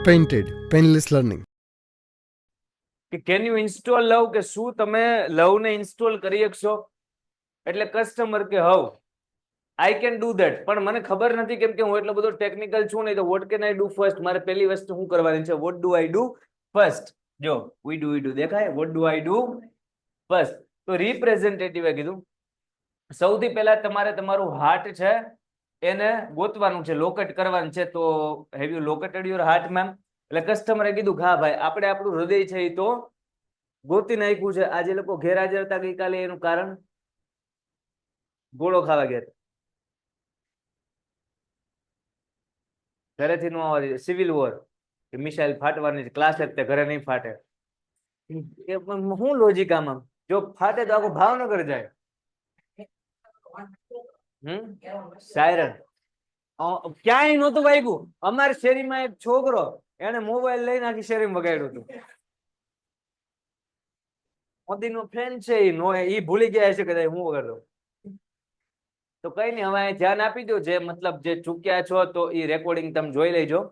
Painted, Painless Learning. કે can you install લવ, કે શું તમે લવ ને ઇન્સ્ટોલ કરી શકશો? એટલે કસ્ટમર કે હવ આઈ કેન ડુ ધેટ, પણ મને ખબર નથી કેમ કે હું એટલો બધો ટેકનિકલ છું નહીં. તો what can I do first, મારે પહેલી વસ્તુ શું કરવાની છે? What do I do first. જો વી ડુ દેખાય, what do I do first. તો રિપ્રેઝેન્ટેટિવે કીધું સૌથી પહેલા તમારે તમારું હાર્ટ છે એને ગોતવાનું છે, લોકેટ કરવાનું છે. તો have you located your heart ma'am? એટલે કસ્ટમરે કીધું હા ભાઈ, આપણે આપણું હૃદય છે એ તો ગોતી નાખ્યું છે. આજે લોકો ગેરહાજર હતા ગઈકાલે, એનું કારણ ગોળો ખાવા ગયા, ઘરેથી નો આવવા, સિવિલ વોર, મિસાઇલ ફાટવાની, ક્લાસ તે ઘરે નહીં ફાટે. એ પણ શું લોજિક આમાં? જો ફાટે તો આખું ભાવનગર જાય. સાયરન ક્યાંય નહોતું વાગ્યું. અમારી શેરીમાં એક છોકરો એને મોબાઈલ લઈને આખી શેરીમાં વગાડ્યું હતું. મોદીનો ફેન છે એ ભૂલી ગયા છે કદાચ હું વગાડતો. તો કઈ નહીં, હવે ધ્યાન આપી દો. જે મતલબ જે ચૂક્યા છો તો એ રેકોર્ડિંગ તમે જોઈ લેજો.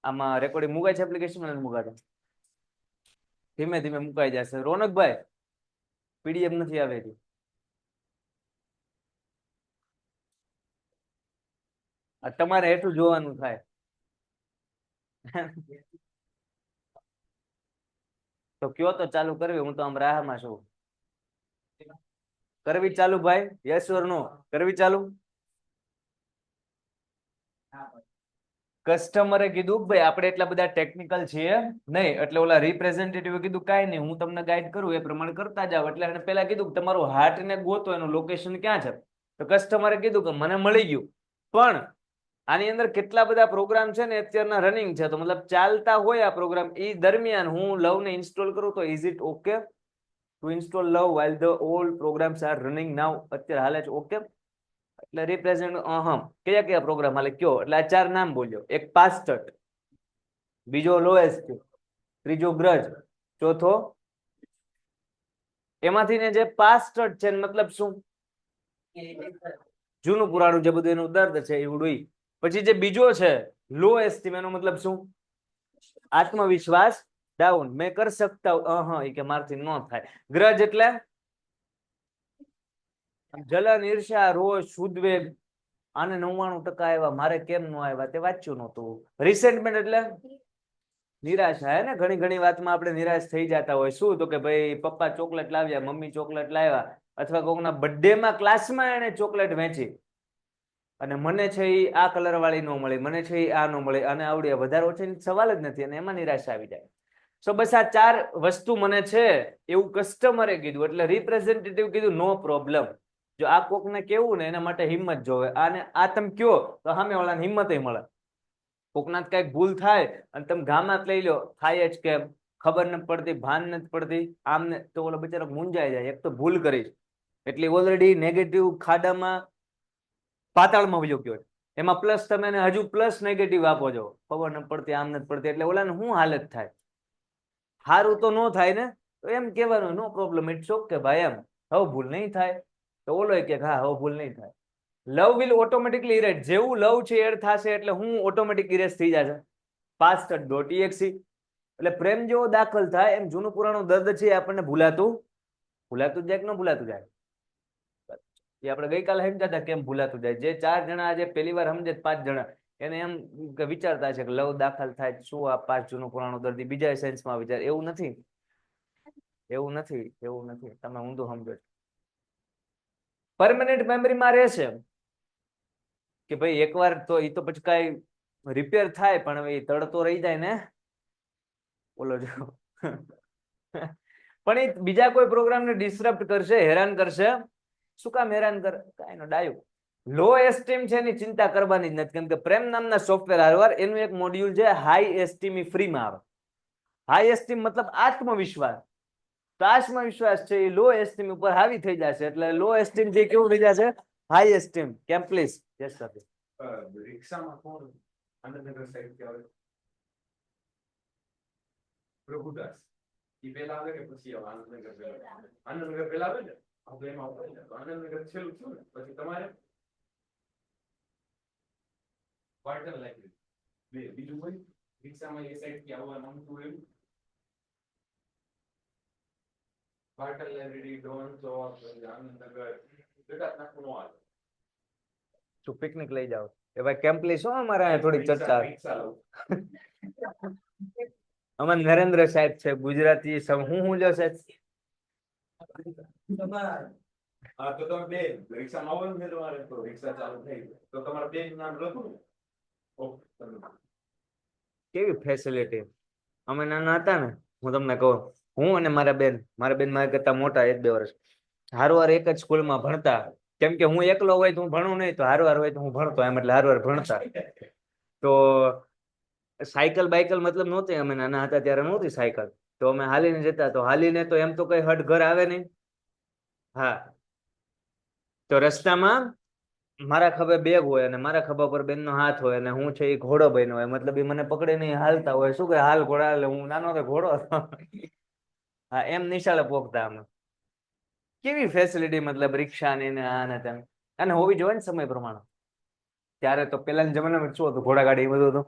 આમાં રેકોર્ડિંગ મુકાય છે એપ્લિકેશનમાં? નથી મુકાતો, ધીમે ધીમે મુકાઈ જશે. રોનકભાઈ પીડીએફ નથી આવેલી. તમારે એટલું જોવાનું થાય. તો કયો તો ચાલુ કરવી, હું તો આમ રાહમાં છું. કરવી ચાલુ ભાઈ? યસ ઓર નો? કરવી ચાલુ? કસ્ટમરે કીધું ભાઈ આપણે એટલા બધા ટેકનિકલ છીએ નહીં, એટલે ઓલા રિપ્રેઝેન્ટેટિવે કીધું કાંઈ નહીં, હું તમને ગાઈડ કરું એ પ્રમાણે કરતા જાવ. એટલે એને પહેલા કીધું કે તમારું હાર્ટ ને ગોતો, એનું લોકેશન ક્યાં છે. તો કસ્ટમરે કીધું કે મને મળી ગયું, પણ આની અંદર કેટલા બધા પ્રોગ્રામ છે ને અત્યારના રનિંગ છે. તો મતલબ ચાલતા હોય આ પ્રોગ્રામ, એ દરમિયાન હું લવ ને ઇન્સ્ટોલ કરું તો is it okay two install love while the all programs are running now? અત્યારે હાલે છે ઓકે? એટલે રિપ્રેઝેન્ટ કયા કયા પ્રોગ્રામ હાલે કયો? એટલે આ ચાર નામ બોલ્યો. એક પાસ્ટટ, બીજો લોએસ્ટ, ત્રીજો ગ્રજ, ચોથો એમાંથી ને જે પાસ્ટટ છે મતલબ શું? જૂનું પુરાણું જે બધું એનું દર્દ છે એવડું. પછી જે બીજો છે લો એસ્ટીમ, એનો મતલબ શું? આત્મવિશ્વાસ ડાઉન, મેં કરી શકતા હું, કે મારથી ન થાય. ગ્રજ એટલે જલન, ઈર્ષા, રોષ, ઉદ્વેગ. આને 99% આવ્યા, મારે કેમ ન આવ્યા, તે વાંચ્યું નહોતું. રિસેન્ટમેન્ટ એટલે નિરાશા. હે ને, ઘણી ઘણી વાતમાં આપણે નિરાશ થઈ જતા હોય. શું? તો કે ભાઈ પપ્પા ચોકલેટ લાવ્યા, મમ્મી ચોકલેટ લાવ્યા, અથવા કોઈના બર્થડે માં ક્લાસમાં એને ચોકલેટ વેચી અને મને છે એ આ કલર વાળી ન મળી, મને છે એ આ ન મળી, અને આવડે વધારે ઓછી સવાલ જ નથી, અને એમાં નિરાશા આવી જાય. સો બસ આ ચાર વસ્તુ મને છે એવું કસ્ટમરે કીધું. એટલે રિપ્રેઝેન્ટેટિવ કીધું નો પ્રોબ્લેમ. જો આ કોકને કેવું ને એના માટે હિંમત જોવે. આને આ તમે કયો તો સામે વાળાને હિંમત મળે. કોકના કઈક ભૂલ થાય અને તમે ગામમાં લઈ લો, થાય જ કેમ ખબર નથી પડતી, ભાન નથી પડતી, આમ ને તો ઓલો બિચારો મૂંઝાઈ જાય. એક તો ભૂલ કરીશ એટલે ઓલરેડી નેગેટિવ ખાડામાં પાતાળમાં વયો ગયો. એમાં પ્લસ તમે એને હજુ પ્લસ નેગેટિવ આપો છો, ખબર નથી પડતી, આમ નથી પડતી, એટલે ઓલાને શું હાલત થાય? સારું તો ન થાય ને. તો એમ કહેવાનું નો પ્રોબ્લેમ, ઇટ્સ ઓકે ભાઈ, એમ હવે ભૂલ નહીં થાય. તો ઓલો કે હા હવે ભૂલ નહીં થાય. લવ વિલ ઓટોમેટિકલી ઇરેઝ, જેવું લવ છે એડ થશે એટલે હું ઓટોમેટિક ઇરેઝ થઈ જશે. past.exe. એટલે પ્રેમ જેવો દાખલ થાય એમ જૂનું પુરાણું દર્દ છે આપણને ભૂલાતું જાય કે ન ભૂલાતું જાય? એ આપણે ગઈકાલે સમજાતા હતા કેમ ભૂલાતું જાય. જે 4 જણા આજે પહેલી વાર સમજે 5 જણા એને એમ વિચારતા છે કે લવ દાખલ થાય શું આ 5 જૂનું પુરાણું દર્દી બીજા સેન્સમાં વિચાર. એવું નથી, એવું નથી, એવું નથી, તમે ઊંધું સમજો છો. પરમેનન્ટ મેમરીમાં રહેશે કે ભાઈ એકવાર તો એ તો પછી કઈ રિપેર થાય, પણ હવે એ તડતો રહી જાય ને બોલો જો. પણ એ બીજા કોઈ પ્રોગ્રામને ડિસ્ટર્બ કરશે, હેરાન કરશે. શું કામ હેરાન કરે? કાંઈ નો ડાયું. લો એસ્ટીમ છે એની ચિંતા કરવાની જ નથી, કેમ કે પ્રેમ નામના સોફ્ટવેર હાર્ડવેર એનું એક મોડ્યુલ છે હાઈ એસ્ટીમ, એ ફ્રીમાં આવે. હાઈ એસ્ટીમ મતલબ આત્મવિશ્વાસ. તો આત્મવિશ્વાસ છે એ લો એસ્ટીમ ઉપર હાવી થઈ જશે. એટલે લો એસ્ટીમ જે કેવું થઈ જશે? High esteem. કેમ પ્લીઝ? Yes sir. રિક્ષામાં કોણ આનંદનગર સાઈડ થી આવે? પ્રભુદાસ ઈ પેલા આવે કે પછી આવે? આનંદનગર પેલા. આનંદનગર પેલા આવે ને, આપણે એમાં આવે ને, તો આનંદનગર છેલ્લું છું ને, પછી તમારે પાટણ લાગી બે બીજું હોય રિક્ષામાં એ સાઈડ થી આવવાનું નમતું એવું પાટણ લાઇબ્રેરી ડોન ચોક આનંદનગર બેટા નાખું નો આવે તું પિકનિક લઈ જાવ એ ભાઈ કેમ્પ લઈશું અમારે અહીંયા થોડીક ચર્ચા રિક્ષા લઉં અમારે નરેન્દ્ર સાહેબ છે ગુજરાતી હું જો સાહેબ હા તો તમે બે રિક્ષામાં આવવાનું છે તમારે તો રિક્ષા ચાલુ થઈ તો તમારે બે નામ લખું ને ઓકે તમે કેવી ફેસિલિટી અમે નાના હતા ને હું તમને કહું હું અને મારા બેન મારા કરતા મોટા 1-2 વર્ષ હારવાર એક જ સ્કૂલમાં ભણતા કેમ કે હું એકલો હોય તો હું ભણું નહીં તો હારવાર હોય તો હું ભણતો એમ એટલે હારવાર ભણતા તો સાયકલ બાયકલ મતલબ નહોતી અમે નાના હતા ત્યારે નહોતી સાયકલ તો અમે હાલીને જતા તો હાલીને તો એમ તો કઈ હટ ઘર આવે નહીં હા તો રસ્તામાં મારા ખભે બેગ હોય અને મારા ખભા પર બેનનો હાથ હોય અને હું છે એ ઘોડો બન્યો હોય મતલબ એ મને પકડીને હાલતા હોય શું કે હાલ ઘોડા હાલ હું નાનો તો ઘોડો હતો હા એમ નિશાળે પોકતા અમે કેવી ફેસિલિટી મતલબ રિક્ષા ની ને આ ને તેમ અને હોવી જોઈએ ને સમય પ્રમાણે ત્યારે તો પેલાના જમાનામાં શું હતું ઘોડાગાડી એ બધું હતું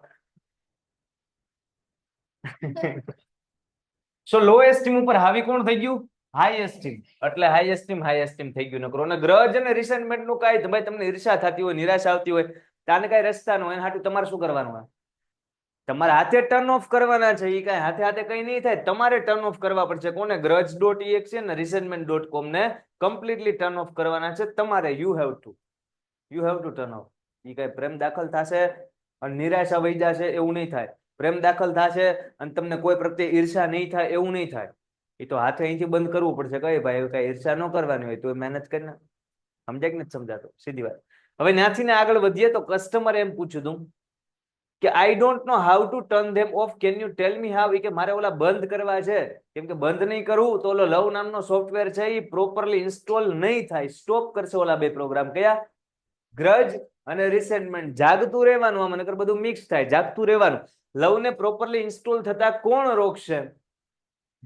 સો લો એસ્ટીમ ઉપર હાવી કોણ થઈ ગયું હાઈ એસ્ટીમ એટલે હાઈ એસ્ટીમ થઈ ગયું નકરો અને ગ્રજ અને રિસેન્ટમેન્ટ નું કાંઈ ભાઈ તમને ઈર્ષા થતી હોય નિરાશા આવતી હોય તાને કઈ રસ્તા ન હોય એના હાટુ તમારે શું કરવાનું હોય તમારે હાથે ટર્ન ઓફ કરવાના છે એ કઈ હાથે હાથે કઈ નહીં થાય તમારે ટર્ન ઓફ કરવા પડશે કોને grudge.exe ને resentment.com ને કમ્પ્લીટલી ટર્ન ઓફ કરવાના છે તમારે you have to turn off એ કઈ પ્રેમ દાખલ થશે અને નિરાશા વહી જશે એવું નહીં થાય પ્રેમ દાખલ થશે અને તમને કોઈ પ્રત્યે ઈર્ષા નહીં થાય એવું નહીં થાય એ તો હાથે અહીંથી બંધ કરવું પડશે કઈ ભાઈ કઈ ઈર્ષા ન કરવાની હોય તો મહેનત કરીને સમજાય કે નથી સમજાતો સીધી વાત હવે ત્યાંથી ને આગળ વધીએ તો કસ્ટમર એમ પૂછ્યું તું કે I don't know how to turn them of can you tell me how કે મારે ઓલા બંધ કરવા છે કેમ કે બંધ નહીં કરવું તો ઓલો લવ નામનો સોફ્ટવેર છે એ પ્રોપરલી ઇન્સ્ટોલ નહીં થાય સ્ટોપ કરશે ઓલા બે પ્રોગ્રામ કયા ગ્રજ અને રિસેન્ટમેન્ટ જાગતું રહેવાનું આમાં નકર બધું મિક્સ થાય જાગતું રહેવાનું લવ ને પ્રોપરલી ઇન્સ્ટોલ થતા કોણ રોકશે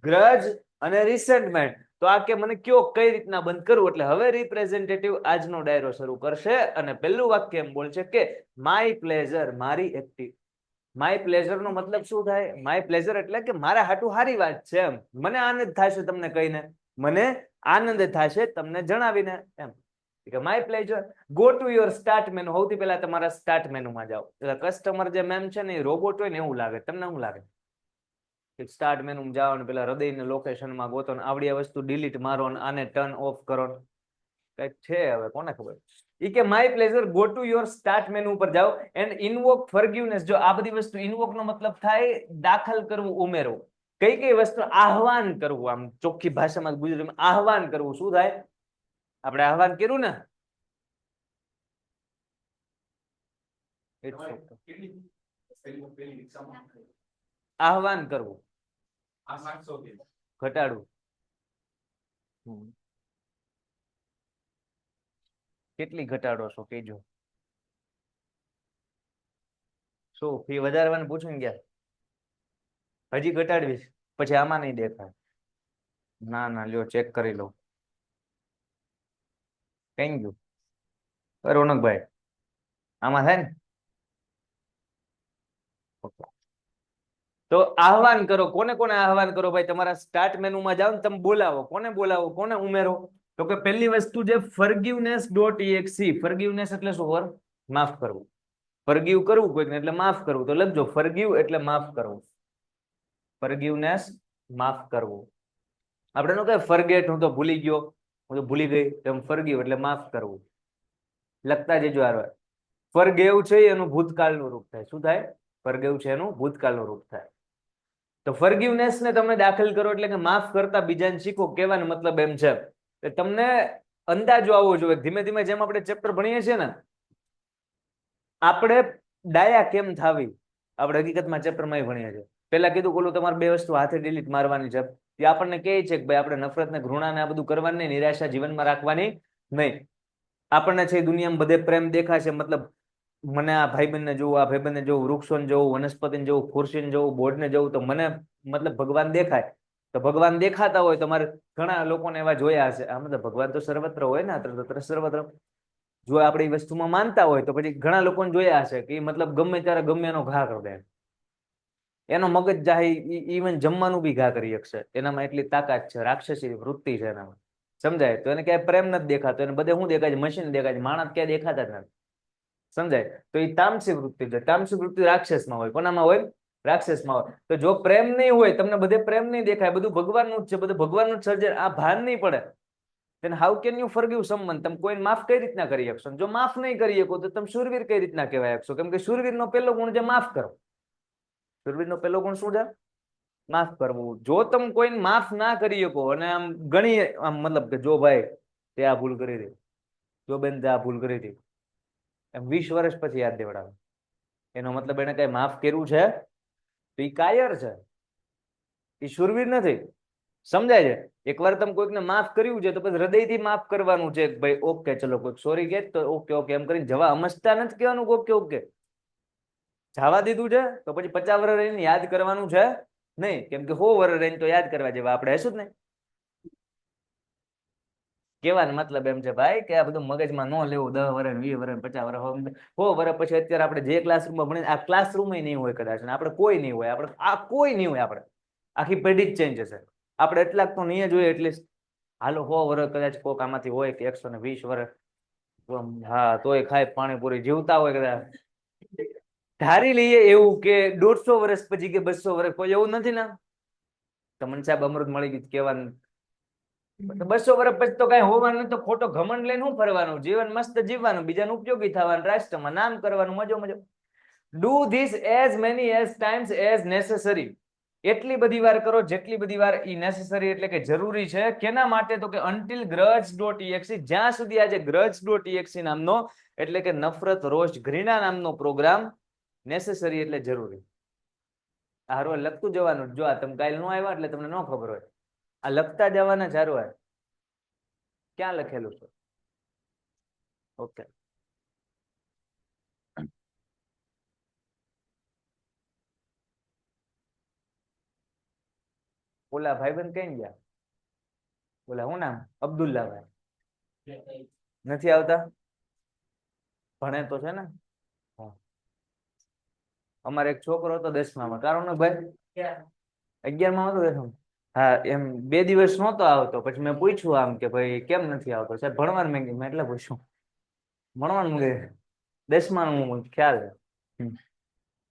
ગ્રજ અને રિસેન્ટમેન્ટ તો આ કે મને કયો કઈ રીતના બંધ કરવું એટલે હવે રિપ્રેઝેન્ટેટિવ આજનો ડાયરો શરૂ કરશે અને પહેલું વાક્ય એમ બોલશે કે માય પ્લેઝર મારી એક્ટિવ માય પ્લેઝર નો મતલબ શું થાય માય પ્લેઝર એટલે કે મારા હાટુ હારી વાત છે એમ મને આનંદ થશે તમને કહીને મને આનંદ થશે તમને જણાવીને એમ કે my pleasure go to your start menu સૌથી પહેલા તમારા સ્ટાર્ટ મેનુમાં જાઓ એટલે કસ્ટમર જે મેમ છે ને એ રોબોટ હોય ને એવું લાગે તમને શું લાગે સ્ટાર્ટ મેનુ જાઓ ને પેલા હૃદયને લોકેશનમાં ગોતો ને આવડી આ વસ્તુ ડિલીટ મારો ને આને ટર્ન ઓફ કરો કઈક છે હવે કોને ખબર ઈ કે my pleasure go to your start menu ઉપર જાઓ એન્ડ ઇન્વોક ફોરગિવનેસ જો આ બધી વસ્તુ ઇન્વોક નો મતલબ થાય દાખલ કરવું ઉમેરવું કઈ કઈ વસ્તુ આહવાન કરવું આમ ચોખ્ખી ભાષામાં ગુજરાતીમાં આહવાન કરવું શું થાય આપણે આહવાન કર્યું ને આહવાન કરવું આ 700 ઘટાડવું કેટલી ઘટાડો છો કેજો શું ફી વધારવાનું પૂછું ગયા હજી ઘટાડવીશ પછી આમાં નહીં દેખાય ના ના લ્યો ચેક કરી લો કઈ ગયું રોનકભાઈ આમાં થાય ને તો આહવાન કરો કોને કોને આહવાન કરો ભાઈ તમારા સ્ટાર્ટ મેનુમાં જાઓ ને તમે બોલાવો કોને ઉમેરો તો કે પહેલી વસ્તુ જે forgiveness.exe forgiveness એટલે શું વર માફ કરવું ફરગીવ કરવું કોઈને એટલે માફ કરવું તો લખજો ફરગીવ એટલે માફ કરવું forgiveness માફ કરવું આપણે નો કહે ફરગેટ હું તો ભૂલી ગયો હું તો ભૂલી ગઈ એમ ફરગીવ એટલે માફ કરવું લખતા જજો હારવાર ફરગેવ છે એનું ભૂતકાળનું રૂપ થાય શું થાય ફરગેવ છે એનું ભૂતકાળનું રૂપ થાય તો ફરગિવનેસ ને તમે દાખલ કરો એટલે કે માફ કરતા બીજાને શીખો કહેવાનો મતલબ એમ છે કે તમને અંદાજો આવવો જોઈએ ધીમે ધીમે જેમ આપણે ચેપ્ટર ભણીએ છીએ ને આપણે ડાયા કેમ થાવી આપણે હકીકતમાં ચેપ્ટરમાં ભણીએ છીએ પેલા કીધું કોલું તમારે બે વસ્તુ હાથે ડિલીટ મારવાની છે તે આપણને કહે છે કે ભાઈ આપણે નફરત ને ઘૃણા ને આ બધું કરવાની નહીં નિરાશા જીવનમાં રાખવાની નહીં આપણને છે દુનિયામાં બધે પ્રેમ દેખાશે મતલબ મને આ ભાઈબંધને જોવું આ ભાઈબંધને જોવું વૃક્ષોને જોવું વનસ્પતિને જોવું ખુરશીને જોવું બોર્ડને જોવું તો મને મતલબ ભગવાન દેખાય તો ભગવાન દેખાતા હોય તમારે ઘણા લોકોને એવા જોયા હશે આ મતલબ ભગવાન તો સર્વત્ર હોય ને તત્ર સર્વત્ર જો આપણે એ વસ્તુમાં માનતા હોય તો પછી ઘણા લોકોને જોયા હશે કે મતલબ ગમે ત્યારે ગમે એનો ઘા કરી દે એનો મગજ જાહે ઇવન જમવાનું બી ઘા કરી શકશે, એનામાં એટલી તાકાત છે, રાક્ષસી વૃત્તિ છે એનામાં, સમજાય? તો એને ક્યાંય પ્રેમ નથી દેખાતો, એને બધે શું દેખાય છે? મશીન દેખાય છે, માણસ ક્યાંય દેખાતા જ નથી, સમજાય? તો એ તામસી વૃત્તિ છે. તામસી વૃત્તિ રાક્ષસમાં હોય. કોનામાં હોય? રાક્ષસમાં હોય. તો જો પ્રેમ નહીં હોય, તમને બધે પ્રેમ નહીં દેખાય, બધું ભગવાનનું જ છે, બધું ભગવાનનું જ સર્જન, આ ભાન નહીં પડે, then how can you forgive someone? તમે કોઈને માફ કઈ રીતના કરી શકશો? જો માફ નહીં કરી શકો તો તમે શૂરવીર કઈ રીતના કહેવાય શકશો? કેમ કે શૂરવીરનો પહેલો ગુણ છે માફ કરો. શૂરવીરનો પહેલો ગુણ શું છે? માફ કરવું. જો તમે કોઈને માફ ના કરી શકો અને આમ ઘણી આમ મતલબ કે જો ભાઈ તે આ ભૂલ કરી હતી, જો બેન તે આ ભૂલ કરી હતી, એમ 20 વર્ષ પછી યાદ દેવડાવે, એનો મતલબ એને કઈ માફ કર્યું છે? તો એ કાયર છે, એ શૂરવીર નથી, સમજાય છે? એકવાર તમે કોઈકને માફ કર્યું છે તો પછી હૃદયથી માફ કરવાનું છે, ભાઈ ઓકે ચલો કોઈક સોરી કહે તો ઓકે ઓકે એમ કરીને જવા સમજતા નથી કહેવાનું ઓકે ઓકે, જવા દીધું છે તો પછી 50 વર્ષ રહીને યાદ કરવાનું છે નહીં, કેમ કે 100 વર્ષ રહીને તો યાદ કરવા જેવા આપણે હશું જ નહીં. કહેવાનો મતલબ એમ છે ભાઈ કે આ બધું મગજમાં ન લેવું, 10 વર્ષ 20 વર્ષ 50 વર્ષ 100 વર્ષ પછી અત્યારે આપણે જે ક્લાસરૂમમાં ભણીએ આ ક્લાસરૂમ નહીં હોય કદાચ, આપણે કોઈ નહીં હોય, આપણે આ કોઈ નહીં હોય, આપણે આખી પેઢી જ ચેન્જ હશે, આપણે એટલાક તો નહીં જ હોય એટલીસ્ટ. હાલો 100 વર્ષ કદાચ કોક આમાંથી હોય કે 120 વર્ષ, હા તોય ખાય પાણીપુરી જીવતા હોય કદાચ, ધારી લઈએ એવું કે 150 વર્ષ પછી કે 200 વર્ષ, કોઈ એવું નથી ને? તમને સાહેબ અમૃત મળી ગયું કહેવાનું, 200 વર્ષ પછી તો કઈ હોવાનું તો ખોટો ઘમંડ લઈને શું ફરવાનું? જીવન મસ્ત જીવવાનું, બીજાને ઉપયોગી થવાનું, રાષ્ટ્રમાં નામ કરવાનું, મજો મજો. Do this as many as times as necessary. એટલી બધી વાર કરો જેટલી બધી વાર ઈ નેસેસરી એટલે કે જરૂરી છે. કેના માટે? તો કે until grudge.exe, જ્યાં સુધી આજે grudge.exe નામનો એટલે કે નફરત રોષ ઘૃણા નામનો પ્રોગ્રામ નેસેસરી એટલે જરૂરી. આ હરવા લખતું જવાનું. જો આ તમે કાલ નો આવ્યા એટલે તમને ન ખબર હોય, આ લખતા જવાના જ હરવા. ક્યાં લખેલું છે? ઓકે, ઓલા ભાઈબંધ કઈ ગયા? ઓલા શું નામ? અબ્દુલ્લા ભાઈ નથી આવતા? ભણે તો છે ને? અમારે એક છોકરો હતો 10માં, કારણ ભાઈ 11માં હતો 10માં. હા એમ 2 દિવસ નહોતો આવતો, પછી મેં પૂછ્યું આમ કે ભાઈ કેમ નથી આવતો? સાહેબ ભણવાનું મેં એટલે પૂછ્યું, ભણવાનું 10માં ખ્યાલ છે.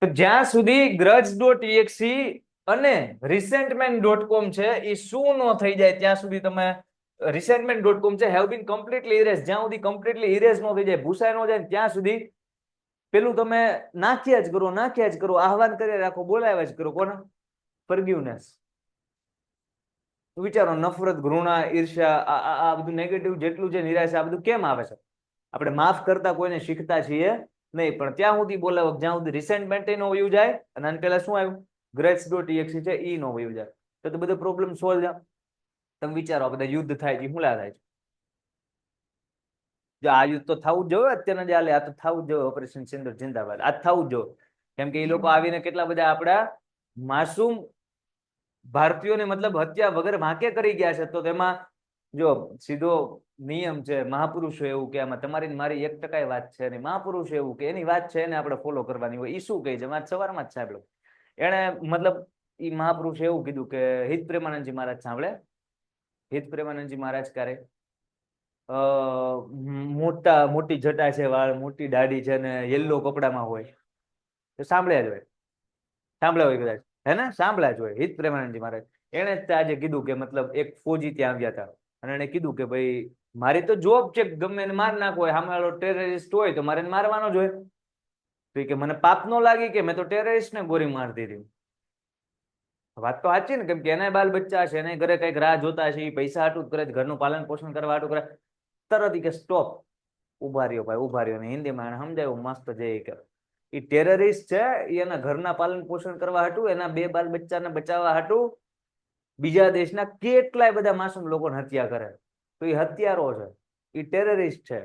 તો જ્યાં સુધી grudge.exe અને resentment.com છે એ શું ન થઈ જાય ત્યાં સુધી તમે resentment.com છે have been completely erased, જ્યાં સુધી completely erased ન થઈ જાય, ભૂસાઈ ન જાય ત્યાં સુધી પેલું તમે નાખ્યા જ કરો, આહવાન કરી રાખો, બોલાવ્યા જ કરો. કોને? ફોરગિવનેસ. વિચારો, નફરત, ઘૃણા, ઈર્ષ્યા, આ બધું નેગેટિવ જેટલું છે, નિરાશા, આ બધું કેમ આવે છે? આપણે માફ કરતા કોઈને શીખતા છીએ નહીં, પણ ત્યાં સુધી બોલાવો જ્યાં સુધી રિસેન્ટમેન્ટ નો વયું જાય. અને આને પહેલા શું આવ્યું? grudge.exe છે ઈ નો વયું જાય તો બધો પ્રોબ્લેમ સોલ્વ જાય. તમે વિચારો બધા યુદ્ધ થાય છે, શું થાય છે? જો આ યુદ્ધ તો થવું જ જોઈએ અત્યારના જે હાલે, આ તો થવું જ જોઈએ. ઓપરેશન સિંદૂર જિંદાબાદ, આ થવું જ જોઈએ. કેમ કે એ લોકો આવીને કેટલા બધા આપણા માસૂમ ભારતીયોને મતલબ હત્યા વગર વાંકે કરી ગયા છે. તો તેમાં જો સીધો નિયમ છે, મહાપુરુષો એવું કે આમાં તમારી મારી 1% વાત છે નહીં. મહાપુરુષો એવું કે એની વાત છે એને આપણે ફોલો કરવાની હોય. એ શું કહે છે? વાત સવારમાં જ સાંભળ્યો એને, મતલબ એ મહાપુરુષે એવું કીધું કે હિત પ્રેમાનંદજી મહારાજ સાંભળે. હિત પ્રેમાનંદજી મહારાજ ક્યારે મોટી જટા છે, વાળ મોટી દાઢી છે ને યલો કપડામાં હોય તો સાંભળ્યા જ હોય, સાંભળ્યા હોય કદાચ, હે ને? સાંભળ્યા જ હોય. હિત પ્રેમાનંદજી મહારાજ એને જ આજે કીધું કે મતલબ એક ફોજી ત્યાં આવ્યા હતા અને એને કીધું કે ભાઈ મારી તો જોબ છે, ગમે એને માર નાખો હોય, સામે વાળો ટેરરિસ્ટ હોય તો મારે મારવાનો જ હોય. તો કે મને પાપ નો લાગી કે મેં તો ટેરરિસ્ટ ને ગોળી મારી દીધી. વાત તો સાચી ને, કેમ કે એના બાલ બચ્ચા છે, એને ઘરે કઈક રાહ જોતા છે, પૈસા હાટું કરે, ઘરનું પાલન પોષણ કરવા હાટું કરે. તરત કે સ્ટોપ, ઉભા રહ્યો ભાઈ, ઉભા રહ્યો. હિન્દીમાં એને સમજાયું મસ્ત જે કે એ ટેરરિસ્ટ છે, એના ઘરના પાલન પોષણ કરવા હાટું, એના 2 બાલ બચ્ચાને બચાવવા હાટું બીજા દેશના કેટલાય બધા માસૂમ લોકોને હત્યા કરે. તો એ હત્યારો છે, એ ટેરરિસ્ટ છે,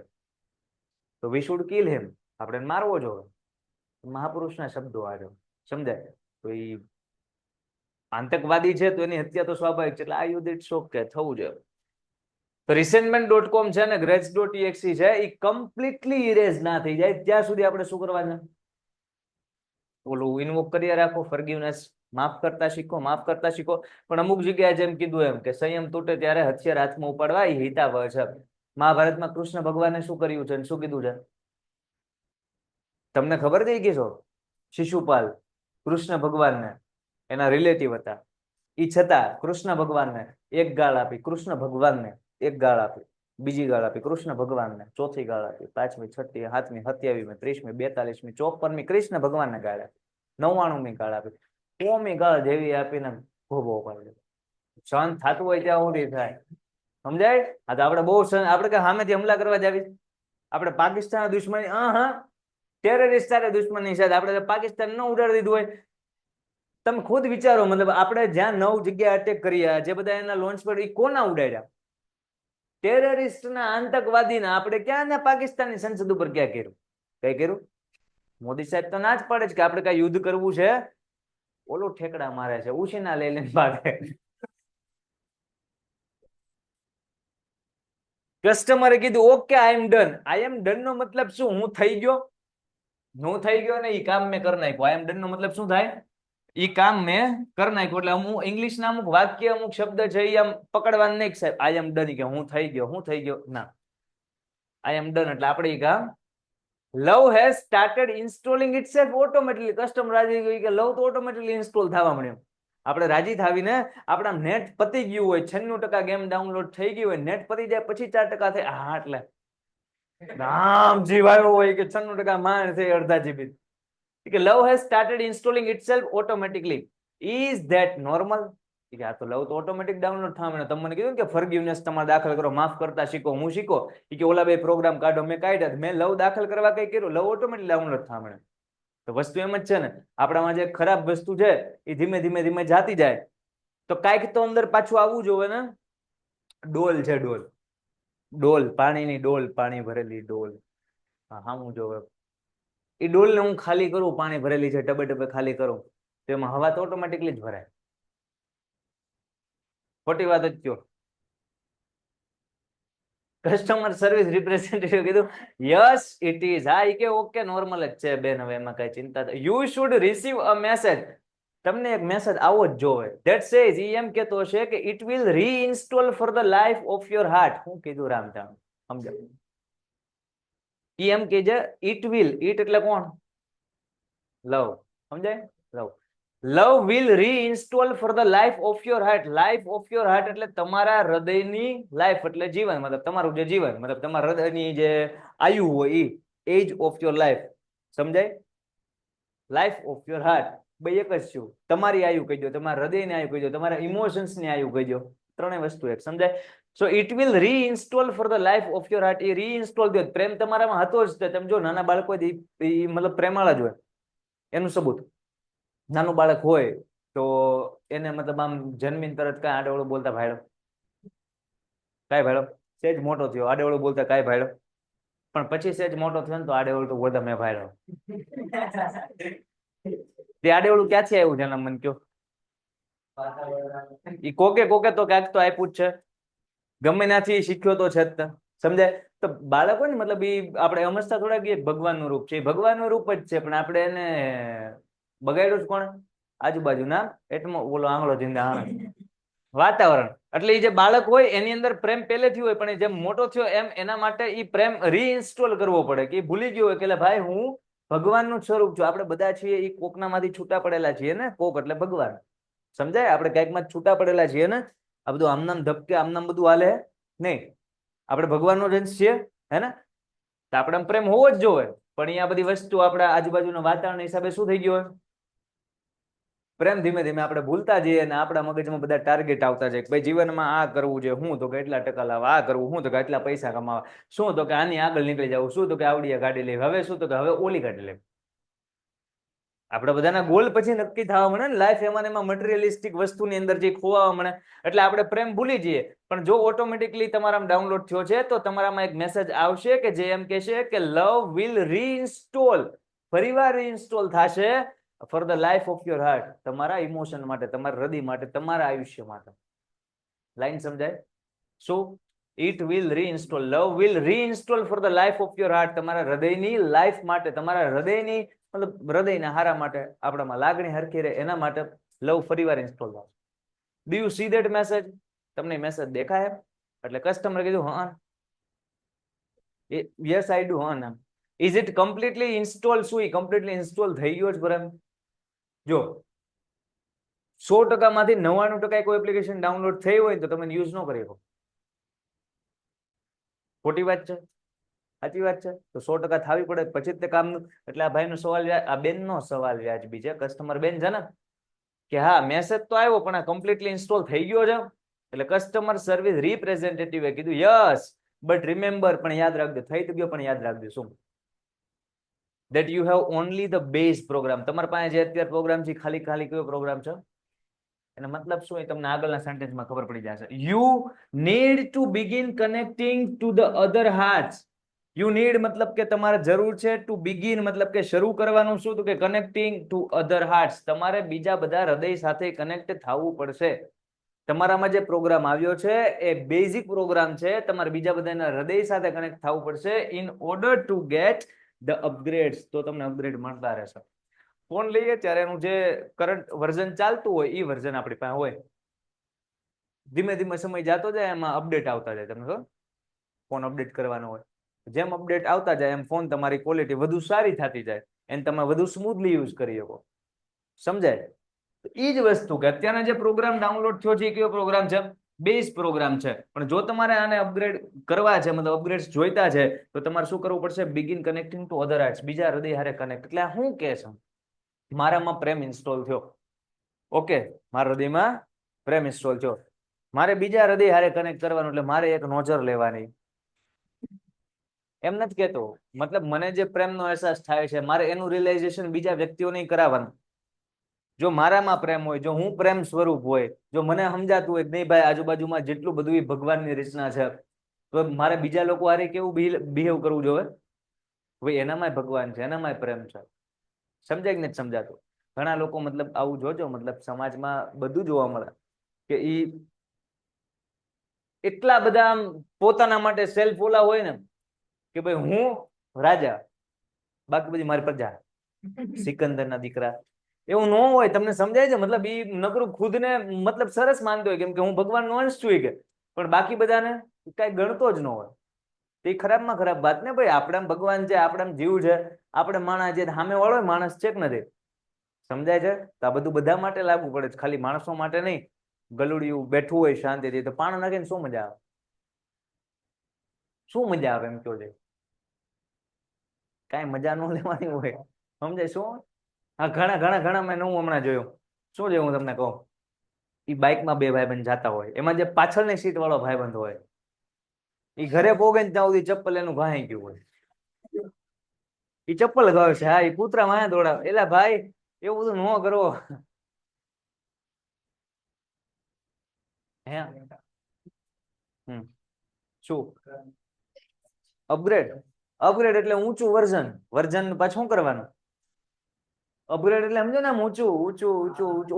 તો વી શુડ કિલ હિમ, આપણે મારવો જોઈએ. મહાપુરુષના શબ્દો આવ્યો, સમજાય? તો એ આતંકવાદી છે તો એની હત્યા તો સ્વાભાવિક છે, એટલે આ યુદ્ધ ઇટ્સ ઓકે થવું જોઈએ. તો resentment.com છે ને grudge.exe છે એ કમ્પ્લીટલી ઇરેઝ ના થઈ જાય ત્યાં સુધી આપણે શું કરવાનું? ઓલું ઇન્વોક કરી રાખો, ફોરગિવનેસ. માફ કરતા શીખો, માફ કરતા શીખો. પણ અમુક જગ્યાએ જેમ કીધું એમ કે સંયમ તૂટે ત્યારે હથિયાર હાથમાં ઉપાડવા એ હિતાવહ છે. મહાભારતમાં કૃષ્ણ ભગવાને શું કર્યું છે શું કીધું છે તમને ખબર છે? કે છો શિશુપાલ કૃષ્ણ ભગવાનને એના રિલેટિવ હતા, એ છતાં કૃષ્ણ ભગવાનને એક ગાળ આપી, કૃષ્ણ ભગવાનને એક ગાળ આપી, બીજી ગાળ આપી કૃષ્ણ ભગવાનને, ચોથી ગાળ આપી, 5મી 6મી 7મી 27મી 30મી 42મી 54મી કૃષ્ણ ભગવાનને ગાળ આપી, 99મી ગાળ આપી, 100મી ગાળ જેવી આપીને ભોગવો પાડ્યો. સહન થતું હોય ત્યાં સુધી થાય, સમજાય? આ તો આપણે બહુ આપણે કઈ સામેથી હુમલા કરવા જાવી, આપણે પાકિસ્તાન દુશ્મની ટેરરિસ્ટ સાથે દુશ્મની સાથે આપણે પાકિસ્તાન ન ઉડાડી દીધું હોય. તમે ખુદ વિચારો, મતલબ આપણે જ્યાં 9 જગ્યાએ અટેક કર્યા, જે બધા એના લોન્ચ પર, એ કોના ઉડાડ્યા? ટેરરિસ્ટના, આતંકવાદીના. આપણે ક્યાં પાકિસ્તાનની સંસદ ઉપર ક્યાં કર્યું? કઈ કર્યું? મોદી સાહેબ તો ના જ પાડે છે કે આપણે કઈ યુદ્ધ કરવું છે. ઓલો ઠેકડા મારે છે, ઉછીના લઈ લઈને ભાગે. કસ્ટમરે કીધું okay I am done. I am done નો મતલબ શું? હું થઈ ગયો? હું થઈ ગયો ને એ કામ મેં કરી નાખ્યું. આઈ એમ ડન નો મતલબ શું થાય? એ કામ મેં કરી નાખ્યું. એટલે અમુક ઇંગ્લિશના અમુક વાક્ય, અમુક શબ્દ છે એ આમ પકડવાનું નહીં સાહેબ. આઈ એમ ડન કે હું થઈ ગયો, હું થઈ ગયો ના. આઈ એમ ડન એટલે આપણે એ કામ. Love has started installing itself automatically. Customer રાજી ગઈ કે લવ તો ઓટોમેટિકલી ઇન્સ્ટોલ થવા મળ્યું. આપણે રાજી થાવીને આપણા નેટ પતી ગયું હોય, 96% ગેમ ડાઉનલોડ થઈ ગઈ હોય, નેટ પતી જાય પછી 4% થાય. હા એટલે રામ જીવાયો હોય કે 96% માણ થઈ અડધા જીબી. કે love has started installing itself automatically. Is that normal? કે આ તો લવ તો ઓટોમેટિક ડાઉનલોડ થવા મળે. તમને કીધું કે ફોરગિવનેસ તમારે દાખલ કરો, માફ કરતા શીખો. હું શીખો કે ઓલા બે પ્રોગ્રામ કાઢો, મેં કાઢ્યા. મેં લવ દાખલ કરવા કઈ કર્યું? લવ ઓટોમેટિક ડાઉનલોડ થવા મળે. તો વસ્તુ એમ જ છે ને, આપણામાં જે ખરાબ વસ્તુ છે એ ધીમે ધીમે ધીમે જાતી જાય. તો કાંઈક તો અંદર પાછું આવવું જોવે ને. ડોલ છે, ડોલ, ડોલ, પાણીની ડોલ, પાણી ભરેલી ડોલ. હા હું જોવે એ ડોલને હું ખાલી કરું, પાણી ભરેલી છે, ટબે ટબે ખાલી કરું, તો એમાં હવા તો ઓટોમેટિકલી જ ભરાય. ખોટી વાત જ કયો? કસ્ટમર સર્વિસ રિપ્રેઝેન્ટેટિવ કીધું યસ ઇટ ઇઝ. હા એ કે ઓકે નોર્મલ જ છે બેન, હવે એમાં કઈ ચિંતા. You should receive a message. તમને એક મેસેજ આવો જ જોવે. ધેટ સેઝ, ઈ એમ કેતો છે કે it will reinstall for the life of your heart. હું કીધું રામધામ? સમજો. ઈ એમ કે છે ઇટ વિલ. ઇટ એટલે કોણ? લવ. સમજાય? Love. Love will reinstall for the life of your heart. Life of your heart એટલે તમારા હૃદયની લાઈફ એટલે જીવન, મતલબ તમારું જે જીવન, મતલબ તમારા હૃદયની જે આયુ હોય એ એજ ઓફ યોર લાઈફ. સમજાય? લાઈફ ઓફ યોર હાર્ટ બે એક જ છું. તમારી આયુ કહી દો, તમારા હૃદયની આયુ કહી દો, તમારા ઇમોશન્સની આયુ કહી દો. ત્રણેય વસ્તુ એક. સમજાય? So it will reinstall for the life of your heart. એ રીઇન્સ્ટોલ દો. પ્રેમ તમારામાં હતો જ. તમે જો નાના બાળકો મતલબ પ્રેમાળા જ હોય. એનું સબૂત, નાનું બાળક હોય તો એને મતલબ આમ જન્મીને તરત કાંઈ આડેવડું બોલતા ભાઈડો, કાંઈ ભાઈડો, સેજ મોટો થયો આડેવડું બોલતા કાંઈ ભાઈડો, પણ પછી સેજ મોટો થયો ને તો આડેવડું તો બોલતા મેં ભાઈડો. તે આડેવડું ક્યાંથી આવ્યું છે એના મન કયો? ઈ કોકે તો ક્યાંક તો આપ્યું જ છે, ગમે ત્યાંથી શીખ્યો તો છે જ. સમજાય? તો બાળકો ને મતલબ ઈ આપણે સમજતા થોડા કે ભગવાનનું રૂપ છે. એ ભગવાનનું રૂપ જ છે, પણ આપણે એને બગાડ્યું જ કોણ? આજુબાજુના એટલો ઓલો આંગળો જીંદા વાતાવરણ. એટલે એ જે બાળક હોય એની અંદર પ્રેમ પહેલેથી હોય, પણ જેમ મોટો થયો એમ એના માટે એ પ્રેમ રીઇન્સ્ટોલ કરવો પડે. કે ભૂલી ગયો હોય કે ભાઈ હું ભગવાનનું સ્વરૂપ છું. આપણે બધા છીએ એ કોકનામાંથી છૂટા પડેલા છીએ ને. કોક એટલે ભગવાન. સમજાય? આપણે કંઈકમાં છૂટા પડેલા છીએ ને. આ બધું આમનામ ધબકે આમનામ બધું હાલે નહીં. આપણે ભગવાનનો જ અંશ છીએ, હે ને? તો આપણે પ્રેમ હોવો જ જોવે. પણ અહીંયા બધી વસ્તુ આપણા આજુબાજુના વાતાવરણ હિસાબે શું થઈ ગયું હોય? પ્રેમ ધીમે ધીમે આપણે ભૂલતા જઈએ અને આપણા મગજમાં બધા ટાર્ગેટ આવતા જાય કે ભાઈ જીવનમાં આ કરવું છે. હું તો કે એટલા ટકા લાવવા, આ કરવું, હું તો કે એટલા પૈસા કમાવા, શું તો કે આની આગળ નીકળી જવું, શું તો કે આવડી ગાડી લેવી, હવે શું તો કે હવે ઓલી ગાડી લેવી. આપણે બધાના ગોલ પછી નક્કી થવા મળે ને. લાઈફ એમાં મટીરિયલિસ્ટિક વસ્તુની અંદર જે ખોવા મળે એટલે આપણે પ્રેમ ભૂલી જઈએ. પણ જો ઓટોમેટિકલી તમારામાં ડાઉનલોડ થયો છે તો તમારામાં એક મેસેજ આવશે કે જે એમ કહેશે કે લવ વિલ રીઇન્સ્ટોલ, ફરીવાર રીઇન્સ્ટોલ થશે four the life of your heart. તમારા ઇમોશન માટે, તમારા હૃદય માટે, તમારા આયુષ્ય માટે. લાઈન સમજાય? શું? It will reinstall. Love will reinstall for the life of your heart. તમારા હૃદયની લાઈફ માટે, તમારા હૃદયની મતલબ હૃદયના હારા માટે, આપણામાં લાગણી હરખી રહે એના માટે લવ ફરીવાર ઇન્સ્ટોલ થાય. Do you C that message? તમને મેસેજ દેખાય? એટલે કસ્ટમરે કીધું હા. Yes I do. હા ના. Is it completely install? શું એ કમ્પ્લીટલી ઇન્સ્ટોલ થઈ ગયો છે બરાબર? જો 100% માંથી 99% કોઈ એપ્લિકેશન ડાઉનલોડ થઈ હોય તો તમે યુઝ ન કરી શકો. ખોટી વાત છે? સાચી વાત છે? તો 100% થાવી પડે પછી જ તે કામનું. એટલે આ ભાઈનો સવાલ, આ બેનનો સવાલ વ્યાજબી છે, કસ્ટમર બેન છે ને, કે હા મેસેજ તો આવ્યો પણ આ કમ્પ્લીટલી ઇન્સ્ટોલ થઈ ગયો છે. એટલે કસ્ટમર સર્વિસ રિપ્રેઝેન્ટેટિવે કીધું યસ બટ રિમેમ્બર, પણ યાદ રાખજો, થઈ તો ગયો પણ યાદ રાખજો શું? that you have only the base program. તમારા પાસે જે અત્યારે પ્રોગ્રામ છે ખાલી કયો પ્રોગ્રામ છે? એનો મતલબ શું એ તમને આગળના સેન્ટેન્સમાં ખબર પડી જશે. You need to begin connecting to the other hearts. You need મતલબ કે તમારે જરૂર છે, to begin મતલબ કે શરૂ કરવાનું, શું તો કે connecting to other hearts. તમારે બીજા બધા હૃદય સાથે કનેક્ટ થવું પડશે. તમારામાં જે પ્રોગ્રામ આવ્યો છે એ બેઝિક પ્રોગ્રામ છે, તમારે બીજા બધાના હૃદય સાથે કનેક્ટ થવું પડશે in order to get the upgrades. તો તમને અપગ્રેડ મળતા રહેશે. ફોન લઈએ ત્યારે એનું જે કરંટ વર્ઝન ચાલતું હોય એ વર્ઝન આપણી પાસે હોય. ધીમે ધીમે સમય જતો જાય એમાં અપડેટ આવતા જાય. તમને ખબર, ફોન અપડેટ કરવાનો હોય, જેમ અપડેટ આવતા જાય એમ ફોન તમારી ક્વોલિટી વધુ સારી થતી જાય, એને તમે વધુ સ્મૂથલી યુઝ કરી શકો. સમજાય? એ જ વસ્તુ કે અત્યારના જે પ્રોગ્રામ ડાઉનલોડ થયો છે એ કયો પ્રોગ્રામ છે? બેઝ પ્રોગ્રામ છે. પણ જો તમારે આને અપગ્રેડ કરવા છે, મતલબ અપગ્રેડ જોઈતા છે, તો તમારે શું કરવું પડશે? Begin connecting to other hearts. બીજા હૃદય હારે કનેક્ટ. એટલે આ શું કહે છે? મારામાં પ્રેમ ઇન્સ્ટોલ થયો, ઓકે, મારા હૃદયમાં પ્રેમ ઇન્સ્ટોલ થયો, મારે બીજા હૃદય હારે કનેક્ટ કરવાનું, એટલે મારે એક નોઝર લેવાની. એમ નથી કેતો, મતલબ મને જે પ્રેમનો અહેસાસ થાય છે મારે એનું રિયલાઇઝેશન બીજા વ્યક્તિઓને કરાવવાનું. જો મારામાં પ્રેમ હોય, જો હું પ્રેમ સ્વરૂપ હોય, જો મને સમજાતું હોય કે નહીં ભાઈ આજુબાજુમાં જેટલું બધું ભગવાનની રચના છે, તો મારે બીજા લોકો હારે કેવું બિહેવ કરવું જોઈએ? ભાઈ એનામાં ભગવાન છે, એનામાં પ્રેમ છે. સમજાય કે નથી સમજાતું? ઘણા લોકો મતલબ આવું જોજો, મતલબ સમાજમાં બધું જોવા મળે કે ઈ એટલા બધા પોતાના માટે સેલ્ફ ઓલા હોય ને કે ભાઈ હું રાજા, બાકી બધી મારી પ્રજા. સિકંદરના દીકરા એવું ન હોય. તમને સમજાય છે? મતલબ ઈ નકરું ખુદને મતલબ સરસ માનતો હોય, કેમ કે હું ભગવાનનો અંશ છું કે, પણ બાકી બધાને કઈ ગણતો જ ન હોય. એ ખરાબમાં ખરાબ વાત ને ભાઈ. આપણે ભગવાન છે, આપણે જીવ છે, આપણે માણસ છે, સામે વાળો માણસ છે કે નથી? સમજાય છે? તો આ બધું બધા માટે લાગુ પડે છે, ખાલી માણસો માટે નહીં. ગલુડિયું બેઠું હોય શાંતિથી તો પાણ નાખીને શું મજા આવે? શું મજા આવે એમ કહો છે? કાંઈ મજા ન લેવાની હોય. સમજાય શું? હા, ઘણા મેં નવું હમણાં જોયું. શું જોયું હું તમને કહું? એ બાઇકમાં બે ભાઈબંધ જાતા હોય, એમાં જે પાછળની સીટ વાળો ભાઈબંધ હોય એ ઘરે પોગે ને ત્યાં સુધી ચપ્પલ એનું ઘાઈ ગયું હોય. એ ચપ્પલ ઘાવે છે. હા, એ કૂતરા માયા દોડાવે. એટલે ભાઈ એવું બધું ન કરો. હે શું અપગ્રેડ? અપગ્રેડ એટલે ઊંચું વર્ઝન. વર્ઝન પાછું શું કરવાનું? અપગ્રેડ એટલે સમજો ને,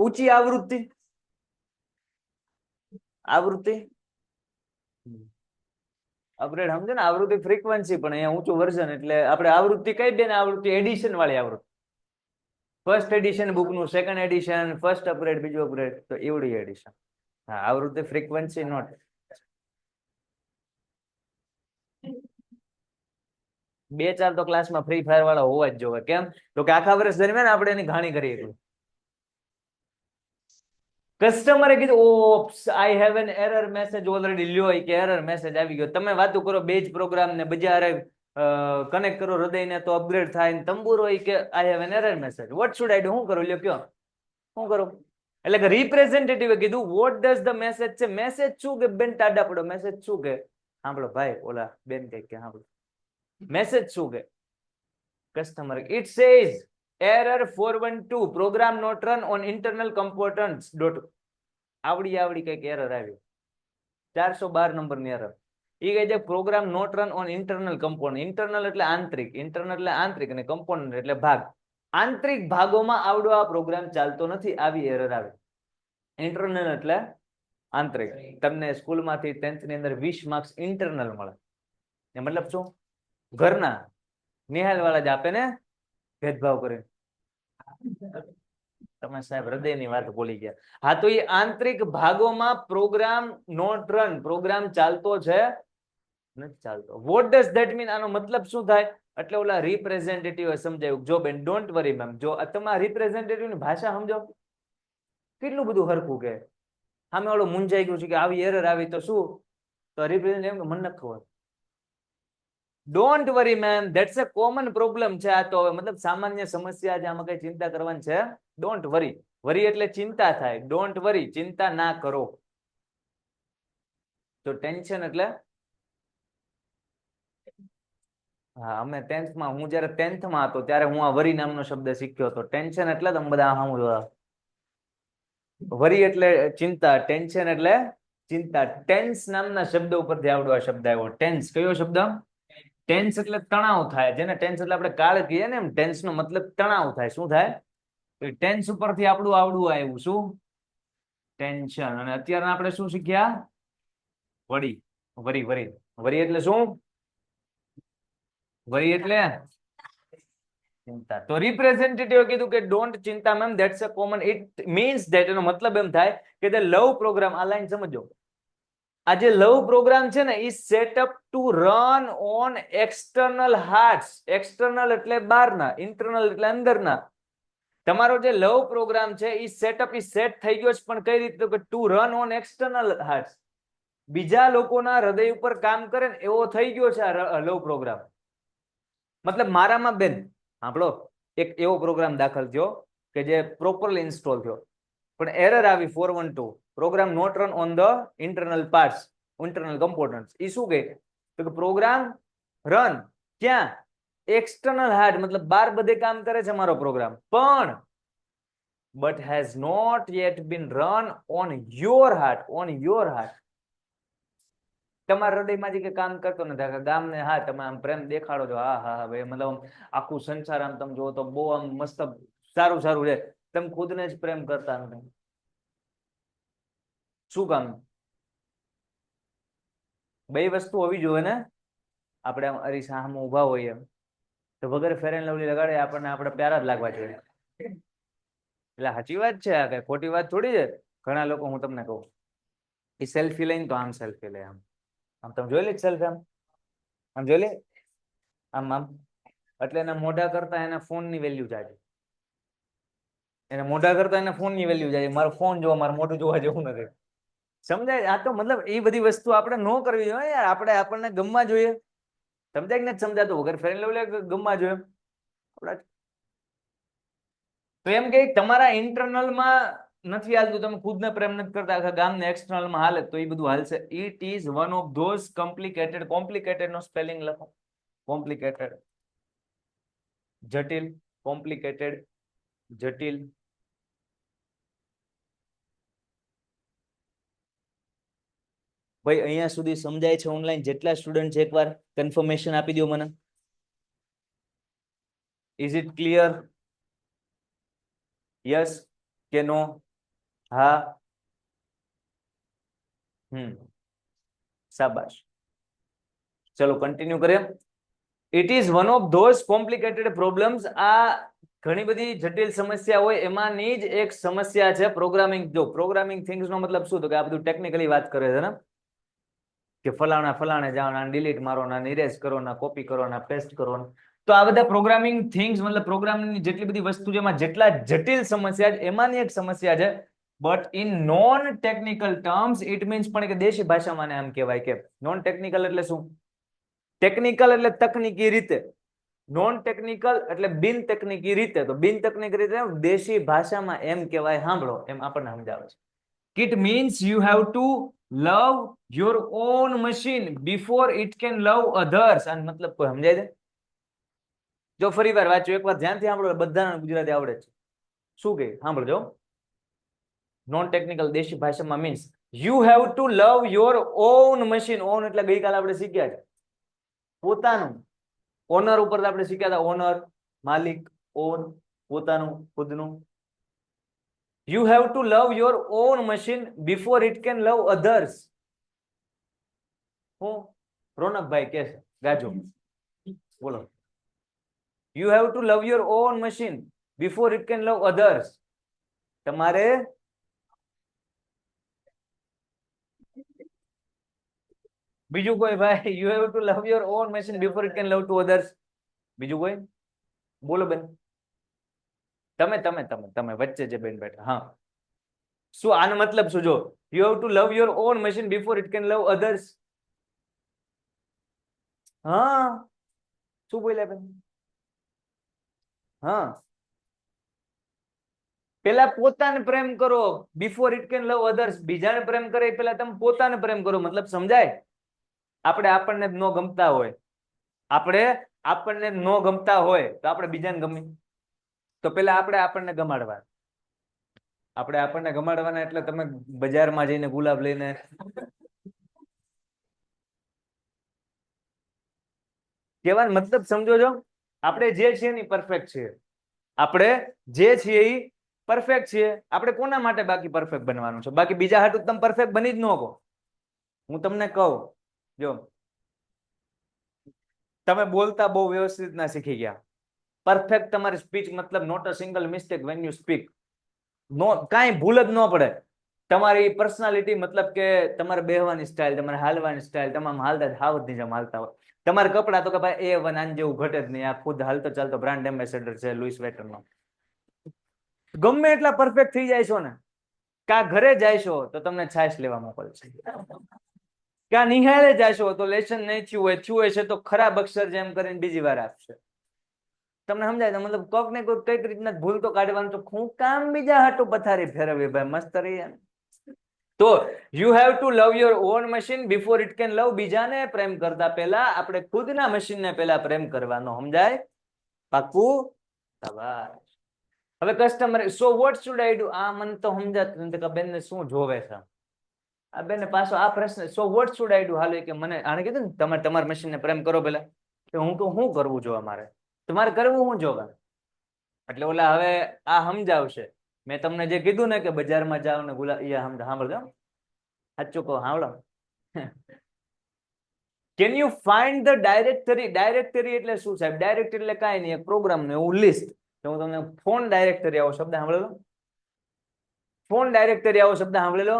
ઊંચી આવૃત્તિ. અપગ્રેડ સમજો ને, આવૃત્તિ ફ્રીક્વન્સી, પણ અહીંયા ઊંચું વર્ઝન. એટલે આપણે આવૃત્તિ કઈ બેન? આવૃત્તિ એડિશન વાળી આવૃત્તિ. ફર્સ્ટ એડિશન બુકનું, સેકન્ડ એડિશન, ફર્સ્ટ અપગ્રેડ, બીજું અપગ્રેડ, તો એવડી એડિશન. હા, આવૃત્તિ ફ્રીક્વન્સી નોટ. 2-4 તો ક્લાસમાં ફ્રી ફાયર વાળા હોવા જ જોવે. કેમ? તો કે આખા વર્ષ દરમિયાન આપણે એની ઘાણી કરીએ. કસ્ટમરે કીધું ops I have an error message already. લ્યો કે એરર મેસેજ આવી ગયો. તમે વાતો કરો બેઝ પ્રોગ્રામ ને બજારે કનેક્ટ કરો હૃદયને તો અપગ્રેડ થાય ને તંબુરો કે I have an error message. Vote should I do? શું કરું? લ્યો કયો શું કરું? એટલે કે રિપ્રેઝેન્ટેટિવે કીધું વોટ ડઝ ધ મેસેજ છે. મેસેજ શું કે બેન? ટાડા પડો. મેસેજ શું કે? સાંભળો ભાઈ, ઓલા બેન કઈ કે સાંભળો. મેસેજ શું કે? Customer it says error 412 program not run on internal components dot. આવડી કઈક એરર આવી. 412 નંબરની એરર. એ કહે છે program not run on internal component. Internal એટલે આંતરિક, ઇન્ટરનલ એટલે આંતરિક, અને કમ્પોનન્ટ એટલે ભાગ. આંતરિક ભાગોમાં આવડો આ પ્રોગ્રામ ચાલતો નથી. આવી એરર આવે. ઇન્ટરનલ એટલે આંતરિક. તમને સ્કૂલમાંથી 10th ની અંદર 20 માર્ક્સ ઇન્ટરનલ મળે. એ મતલબ શું? ઘરના નિહાલ વાળા જ આપે ને ભેદભાવ કરે. તમે હા સાહેબ હૃદયની વાત ભૂલી ગયા. હા તો એ આંતરિક ભાગોમાં પ્રોગ્રામ નોટ રન, પ્રોગ્રામ ચાલતો છે નથી ચાલતો. What does that mean? આનો મતલબ શું થાય? એટલે ઓલા રિપ્રેઝેન્ટેટિવ સમજાયું. જો બેન ડોન્ટ વરી મેમ, જો તમારા રિપ્રેઝેન્ટેટિવ ની ભાષા સમજો, કેટલું બધું હરખું કે સામે ઓલો મૂંઝાઈ ગયું છે કે આવી એરર આવી તો શું, તો રિપ્રેઝેન્ટેટિવ મને નથી ખબર. Don't worry ma'am, that's a common problem છે. આ તો હવે મતલબ સામાન્ય સમસ્યા છે, આમાં કઈ ચિંતા કરવાની છે. ડોન્ટ વરી, વરી એટલે ચિંતા થાય. ડોન્ટ વરી, ચિંતા ના કરો. તો ટેન્શન એટલે હા, અમે 10th માં, હું જયારે 10th માં હતો ત્યારે હું આ વરી નામનો શબ્દ શીખ્યો હતો. ટેન્શન એટલે તમે બધા સાંભળો, વરી એટલે ચિંતા, ટેન્શન એટલે ચિંતા. ટેન્સ નામના શબ્દ ઉપરથી આવડો આ શબ્દ આવ્યો. ટેન્સ કયો શબ્દ? ટેન્સ એટલે તણાવ થાય. જેને ટેન્સ એટલે આપણે કાળ કહીએ ને, એમ ટેન્સ નો મતલબ તણાવ થાય. શું થાય? ટેન્સ ઉપરથી આપણું આવડું આવ્યું. શું? ટેન્શન. અને અત્યારે આપણે શું શીખ્યા? વરી. વરી વરી વરી એટલે શું? વરી એટલે ચિંતા. તો રિપ્રેઝેન્ટેટિવ કીધું કે ડોન્ટ ચિંતા ma'am, that's a common, it means that, એનો મતલબ એમ થાય કે ધ લવ પ્રોગ્રામ, આ લાઈન સમજો, આ જે લવ પ્રોગ્રામ છે ને, ઈ set up to run on external hearts. External એટલે બહારના, ઇન્ટરનલ એટલે અંદરના. તમારો જે લવ પ્રોગ્રામ છે ઈ સેટઅપ, ઈ સેટ થઈ ગયો છે, પણ કઈ રીતે? Two run on external hearts, બીજા લોકોના હૃદય ઉપર કામ કરે ને એવો થઈ ગયો છે આ લવ પ્રોગ્રામ. મતલબ મારામાં બેન સાંભળો, એક એવો પ્રોગ્રામ દાખલ થયો કે જે પ્રોપરલી ઇન્સ્ટોલ થયો, પણ એરર આવી 412, program not run on the internal parts, internal components. ઈ શું કહે? તો કે પ્રોગ્રામ રન ક્યાં? એક્સટર્નલ હાર્ટ, મતલબ બાર બધે કામ કરે છે મારો પ્રોગ્રામ, પણ but has not yet been run on your heart, on your heart. તમારા હૃદયમાં જે કામ કરતો નથી, ગામને હા તમે આમ પ્રેમ દેખાડો છો, હા હા ભાઈ, મતલબ આખું સંસાર આમ તમે જુઓ તો બહુ આમ મસ્ત સારું સારું છે, તમે ખુદને જ પ્રેમ કરતા નથી. શું કામ? બે વસ્તુ હોવી જોઈએ ને. આપણે આમ અરીસા સામે ઉભા હોઈએ તો વગર ફેર એન્ડ લવલી લગાડે આપણને આપણે પ્યારા જ લાગવા જોઈએ. એટલે સાચી વાત છે, આ કઈ ખોટી વાત થોડી છે. ઘણા લોકો, હું તમને કહું, એ સેલ્ફી લઈને તો આમ સેલ્ફી લે, આમ આમ તમે જોઈ લે સેલ્ફી, આમ જોઈ લે, આમ આમ, એટલે એના મોઢા કરતા એના ફોન ની વેલ્યુ જાય. એને મોઢા કરતા એના ફોન ની વેલ્યુ જાય. મારો ફોન જોવા, મારું મોઢું જોવા જેવું નથી. સમજાય? આ તો મતલબ એ બધી વસ્તુ આપણે ન કરવી જોઈએ યાર. આપણે આપણને ગમવા જોઈએ. સમજાય કે નથી સમજાતું? વગર ફેર એન્ડ લવલી ગમવા જોઈએ. તો એમ કે તમારા ઇન્ટરનલમાં નથી હાલતું, તમે ખુદને પ્રેમ નથી કરતા, આખા ગામને એક્સટર્નલમાં હાલે, તો એ બધું હાલશે. It is one of those complicated, complicated નો સ્પેલિંગ લખો. કોમ્પ્લિકેટેડ, જટિલ, કોમ્પ્લિકેટેડ, જટિલ. ભાઈ અહીંયા સુધી સમજાય છે? ઓનલાઈન જેટલા સ્ટુડન્ટ છે એકવાર કન્ફર્મેશન આપી દો મને. Is it clear? યસ કે નો? હા, શાબાશ. ચલો કન્ટિન્યુ કરીએ. It is one of those complicated problems. આ ઘણી બધી જટિલ સમસ્યા હોય એમાંની જ એક સમસ્યા છે પ્રોગ્રામિંગ. જો પ્રોગ્રામિંગ થિંગ્સ નો મતલબ શું? તો કે આ બધું ટેકનિકલી વાત કરે છે ને, કે ફલાણા ફલાણે જાઓ, ના ડિલીટ મારો, ના ઇરેઝ કરો, ના કોપી કરો, ના પેસ્ટ કરો. તો આ બધા પ્રોગ્રામિંગ થિંગ્સ, મતલબ પ્રોગ્રામિંગની જેટલી બધી વસ્તુ, જેમાં જેટલા જટિલ સમસ્યા છે એમાંની એક સમસ્યા છે. But in non technical terms it means, પણ કે દેશી ભાષામાં આમ કહેવાય કે નોન ટેકનિકલ એટલે શું? ટેકનિકલ એટલે તકનીકી રીતે, નોન ટેકનિકલ એટલે બિન તકનીકી રીતે. તો બિન તકનીકી રીતે દેશી ભાષામાં એમ કહેવાય, સાંભળો એમ આપણને સમજાવે છે. It means you have to love your own machine before it can love others. આનો મતલબ કોઈ સમજાય છે? જો ફરી વાર વાંચો, એકવાર ધ્યાનથી સાંભળો, બધાને ગુજરાતી આવડે છે. શું કે સાંભળજો. નોન ટેકનિકલ દેશી ભાષામાં means you have to love your own machine. On એટલે ગઈકાલે આપણે શીખ્યા છે પોતાનું. ઓનર ઉપર આપણે શીખ્યા હતા, ઓનર માલિક, ઓન પોતાનું, ખુદનું. You have to love your own machine before it can love others. હું રોનકભાઈ કે છે, ગાજો બોલો. You have to love your own machine before it can love others. તમારે બીજું કોઈ ભાઈ? You have to love your own machine before it can love to others. બીજું કોઈ? બોલો બેન. તમે વચ્ચે જે બેન બેઠા, હા, શું આનો મતલબ શું? જો you have to love your own machine before it can love others. હા, શું બોલ્યા બેન? હા, પેલા પોતાને પ્રેમ કરો before it can love others. બીજાને પ્રેમ કરે એ પેલા તમે પોતાને પ્રેમ કરો. મતલબ સમજાય? આપણને ન ગમતા હોય, આપણને ન ગમતા હોય તો આપણે બીજાને ગમી, તો પેલા આપણને ગમાડવા. આપણને ગમાડવાના એટલે તમે બજારમાં જઈને ગુલાબ લઈને કહેવાનો મતલબ સમજો છો? આપણે જે છીએ ને પરફેક્ટ છીએ. આપણે જે છીએ એ પરફેક્ટ છીએ. આપણે કોના માટે બાકી પરફેક્ટ બનવાનું છે? બાકી બીજા હાટુ તમે પરફેક્ટ બની જ ન શકો. હું તમને કહું, જો તમે બોલતા બહુ વ્યવસ્થિત ના શીખી ગયા. પરફેક્ટ તમારી સ્પીચ મતલબ not a single mistake when you speak. No કાંઈ ભૂલ જ ન પડે. તમારી પર્સનાલિટી મતલબ કે તમારે બેહવાની સ્ટાઇલ, તમારે હાલવાની સ્ટાઇલ, તમામ હાલતા હાવતની જેમ હાલતા હોય. તમારે કપડા તો કે ભાઈ A1 આન જેવું ઘટે જ નહીં. આ ખુદ હાલતો ચાલતો બ્રાન્ડ એમ્બેસેડર છે લુઈસ વેટનનો. ગમે એટલા પરફેક્ટ થઈ જાય છો ને, કા ઘરે જાય છો તો તમને છાશ લેવા મોકલશે, કા નિહાળે જાશો તો લેશન નહીં થયું હોય છે તો ખરાબ અક્ષર જેમ કરીને બીજી વાર આપશે. તમને સમજાય? મતલબ કોક ને કોઈક કઈક રીતના ભૂલ તો કાઢવાનું. તો હું કામ બીજા હાટું પથારી ફેરવી ભાઈ? મસ્ત રહી. તો you have to love your own machine before it can love. બીજાને પ્રેમ કરતા પહેલા આપણે ખુદના મશીનને પહેલા પ્રેમ કરવાનો. સમજાય? પાક્કું? હવે customer, so what should I do? આ મને તો સમજાતું નથી કે બેનને શું જોવે છે. આ બેનને પાછો આ પ્રશ્ન, so what should I do? હાલો કે મને આને કીધું ને તમે તમારા મશીનને પ્રેમ કરો પેલા. તો હું કહું શું કરવું જોઈએ અમારે? તમારે કરવું શું જોવે? એટલે ઓલા હવે આ સમજાવશે. મેં તમને જે કીધું ને કે બજારમાં જાવ ને ગુલાબ, સાંભળજો, સાચું કહો, સાંભળો. Can you find the directory? Directory એટલે શું સાહેબ? ડાયરેક્ટરી એટલે કાંઈ નહીં, એક પ્રોગ્રામનું એવું લિસ્ટ. તો હું તમને ફોન ડાયરેક્ટરી આવો શબ્દ સાંભળેલો? ફોન ડાયરેક્ટરી આવો શબ્દ સાંભળેલો?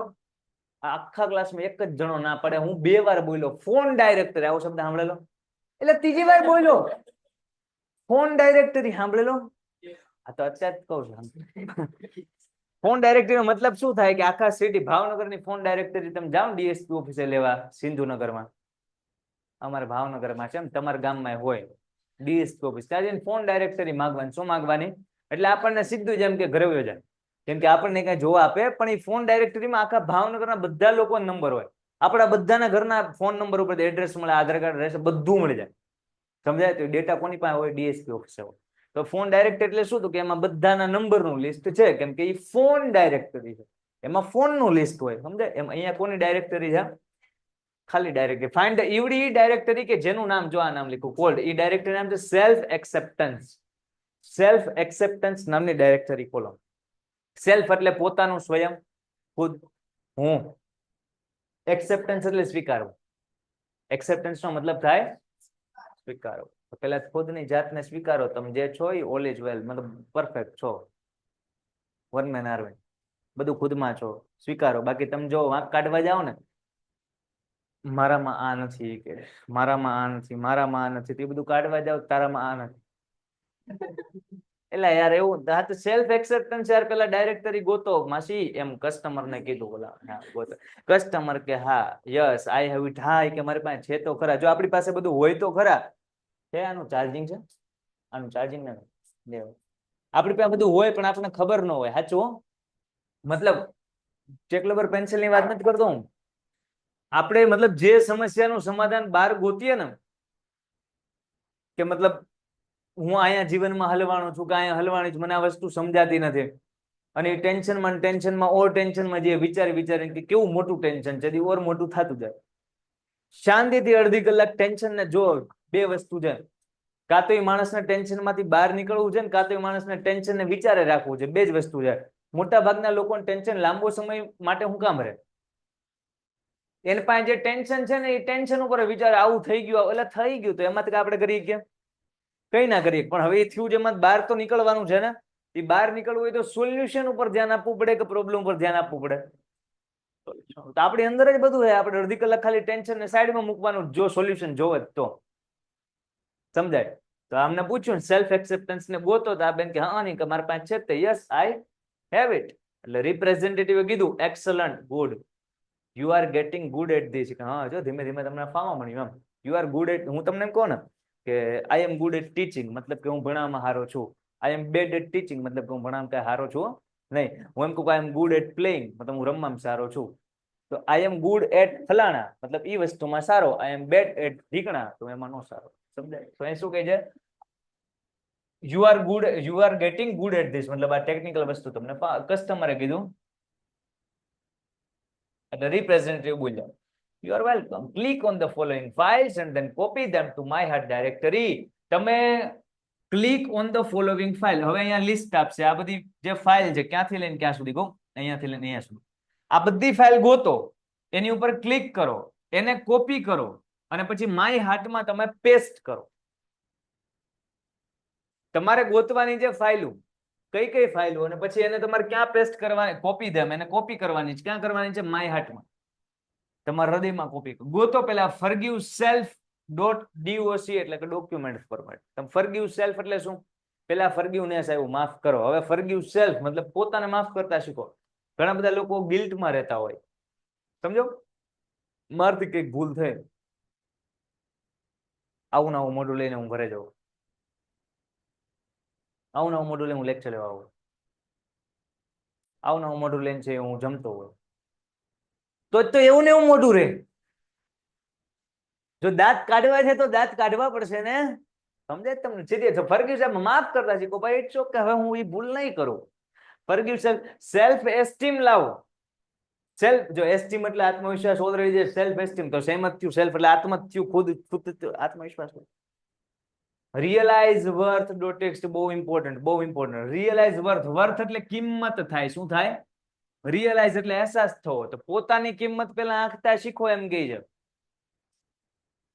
આખા ક્લાસમાં એક જ જણો ના પડે. હું 2 વાર બોલ્યો ફોન ડાયરેક્ટરી આવો શબ્દ સાંભળેલો, એટલે ત્રીજી વાર બોલ્યો ફોન ડાયરેક્ટરી. સાંભળેલો? આ તો અત્યારે જ કહું છું. ફોન ડાયરેક્ટરી નો મતલબ શું થાય કે આખા સિટી ભાવનગરની ફોન ડાયરેક્ટરી તમે જાઓ ડીએસપી ઓફિસે લેવા સિંધુનગરમાં, અમારે ભાવનગરમાં છે, એમ તમારા ગામમાં હોય ડીએસપી ઓફિસ, ત્યાં જઈને ફોન ડાયરેક્ટરી માંગવાની. શું માંગવાની? એટલે આપણને સીધું જેમ કે ઘરે વયો જાય, કેમ કે આપણને કઈ જોવા આપે. પણ એ ફોન ડાયરેક્ટરીમાં આખા ભાવનગરના બધા લોકો નંબર હોય, આપણા બધાના ઘરના ફોન નંબર ઉપર એડ્રેસ મળે, આધાર કાર્ડ રહેશે, બધું મળી જાય. સમજાય? તો ડેટા કોની પાસે હોય? ડીએસપી ઓફિસે હોય. તો ફોન ડાયરેક્ટરી એટલે શું? તો કે એમાં બધાના નંબરનું લિસ્ટ છે, કેમ કે એ ફોન ડાયરેક્ટરી છે, એમાં ફોનનું લિસ્ટ હોય. સમજાય? એમ અહીંયા કોની ડાયરેક્ટરી છે? ખાલી ડાયરેક્ટરી. ફાઇન્ડ ધ ઈવડી ડાયરેક્ટરી કે જેનું નામ, જો આ નામ લીધું કોલ્ડ, એ ડાયરેક્ટરી નામ છે સેલ્ફ એક્સેપ્ટન્સ. સેલ્ફ એક્સેપ્ટન્સ નામની ડાયરેક્ટરી ખોલો. સેલ્ફ એટલે પોતાનું, સ્વયં, ખુદ, હું. એક્સેપ્ટન્સ એટલે સ્વીકારવું. એક્સેપ્ટન્સ નો મતલબ થાય સ્વીકારો. પેલા ખુદની જાતને સ્વીકારો. તમે જે છો એ ઓલ ઇઝ વેલ, મતલબ પરફેક્ટ છો, વન મેન આર્મી, બધું ખુદમાં છો, સ્વીકારો. બાકી તમે જો વાંક કાઢવા જાઓ ને, મારામાં આ નથી, કે મારામાં આ નથી, મારામાં આ નથી, તે બધું કાઢવા જાવ તારામાં આ નથી. એટલે યાર એવું હા તો સેલ્ફ એક્સેપ્ટન્સ યાર પેલા ડાયરેક્ટરી ગોતો માસી, એમ કસ્ટમર ને કીધું. બોલા હા ગોતો. કસ્ટમર કે હા યસ આઈ હેવ ઇટ. હા કે મારી પાસે છે તો ખરા. જો આપણી પાસે બધું હોય તો ખરા. છે આનું ચાર્જિંગ છે, આનું ચાર્જિંગ ને આપણી પાસે બધું હોય પણ આપણને ખબર ન હોય. સાચું? મતલબ ચેક રબર પેન્સિલ ની વાત નથી કરતો હું. આપણે મતલબ જે સમસ્યાનું સમાધાન બહાર ગોતીએ ને, કે મતલબ હું અહીંયા જીવનમાં હલવાનો છું કે અહીંયા હલવાની છું, મને આ વસ્તુ સમજાતી નથી, અને ટેન્શનમાં ઓર ટેન્શનમાં જે વિચારીને કે કેવું મોટું ટેન્શન છે, ઓર મોટું થતું જાય. શાંતિથી અડધી કલાક ટેન્શન ને જો, 2 વસ્તુ છે, કાં તો એ માણસને ટેન્શન માંથી બહાર નીકળવું છે, ને કાં તો એ માણસને ટેન્શન ને વિચારે રાખવું છે. 2 જ વસ્તુ છે. મોટા ભાગના લોકોને ટેન્શન લાંબો સમય માટે હું કામ રહે? એની પાસે જે ટેન્શન છે ને એ ટેન્શન ઉપર વિચારે આવું થઈ ગયું, એટલે થઈ ગયું તો એમાંથી આપણે કરીએ કે કઈ ના કરીએ. પણ હવે એ થયું જેમાં બહાર તો નીકળવાનું છે ને, એ બહાર નીકળવું હોય તો સોલ્યુશન ઉપર ધ્યાન આપવું પડે કે પ્રોબ્લેમ ઉપર ધ્યાન આપવું પડે? તો આપણી અંદર જ બધું છે. આપણે અડધી કલાક ખાલી ટેન્શન ને સાઈડમાં મૂકવાનું, જો સોલ્યુશન જોવે તો. સમજાય? તો આમને પૂછ્યું સેલ્ફ એક્સેપ્ટન્સ ને ગોતો, તો આ બેન કે હા નહીં કે મારી પાસે છે તે, યસ આઈ હેવ ઇટ. એટલે રિપ્રેઝેન્ટેટિવે કીધું excellent, good, you are getting good at this. હા, જો ધીમે ધીમે તમને ફાવવા મળ્યું એમ. યુ આર ગુડ એટ, હું તમને એમ કહું ને કે I am good at teaching, મતલબ કે હું ભણવામાં સારો છું. I am bad at teaching, મતલબ કે હું ભણવામાં કઈ સારો છું નહીં. હું એમ કહું આઈ એમ ગુડ એટ પ્લેઇંગ, મતલબ હું રમવામાં સારો છું. તો આઈ એમ ગુડ એટ ફલાણા, મતલબ એ વસ્તુમાં સારો. આઈ એમ બેડ એટ ઢીકણા, તો એમાં નો સારો. સમજાય? તો એ શું કહે છે? You are good, you are getting good at this, મતલબ આ ટેકનિકલ વસ્તુ તમને કસ્ટમરે કીધું એટલે રિપ્રેઝેન્ટેટિવ બોલ્યા you are welcome, click on the following files and then copy them to my heart directory. તમે click on the following file, હવે અહીંયા લિસ્ટ આપશે. આ બધી જે ફાઇલ છે ક્યાંથી લઈને ક્યાં સુધી કહું, અહીંયાથી લઈને અહીંયા સુધી, આ બધી ફાઇલ ગોતો, એની ઉપર ક્લિક કરો, એને કોપી કરો અને પછી માય હાર્ટમાં તમે પેસ્ટ કરો. તમારે ગોતવાની છે ફાઇલો, કઈ કઈ ફાઇલો, અને પછી એને તમારે ક્યાં પેસ્ટ કરવાની, કોપી ધેમ, એને કોપી કરવાની છે ક્યાં કરવાની છે? માય હાર્ટમાં, તમારા હૃદયમાં કોપી ગોતો. પેલા ફોરગીવ સેલ્ફ .doc એટલે કે ડોક્યુમેન્ટ ફોર્મેટ. તમે ફોરગીવ સેલ્ફ એટલે શું? પેલા ફોરગીવનેસ આવ્યું, માફ કરો. હવે ફોરગીવ સેલ્ફ મતલબ પોતાને માફ કરતા શીખો. ઘણા બધા લોકો ગિલ્ટમાં રહેતા હોય, સમજો, મારથી કઈક ભૂલ થઈ, આવું નવું મોઢું લઈને હું ઘરે જાઉં, આવું નવું મોઢું લઈને હું લેક્ચર લેવા આવું, આવું નવું મોઢું લઈને છે હું જમતો હોય, તો એવું ને એવું મોઢું રહે. જો દાંત કાઢવા છે તો દાંત કાઢવા પડશે ને. સમજે તમને? સીધી ફોરગીવ સેલ્ફ, માફ કરતા શીખો ભાઈ. ઇટ્સ ઓકે, હવે હું એ ભૂલ નહીં કરું. ફોરગીવ સેલ્ફ, સેલ્ફ એસ્ટીમ લાવો. સેલ્ફ, જો એસ્ટીમ એટલે આત્મવિશ્વાસ, ઓલરેડી જે સેલ્ફ એસ્ટીમ, તો સેમ જ થયું. સેલ્ફ એટલે આત્મ થયું, ખુદ આત્મવિશ્વાસ. રિયલાઇઝ વર્થ .txt બહુ ઇમ્પોર્ટન્ટ, બહુ ઇમ્પોર્ટન્ટ. રિયલાઇઝ વર્થ, વર્થ એટલે કિંમત થાય. શું થાય? રિયલાઇઝ એટલે અહેસાસ થવો. તો પોતાની કિંમત પેલા આંકતા શીખો એમ કહે છે.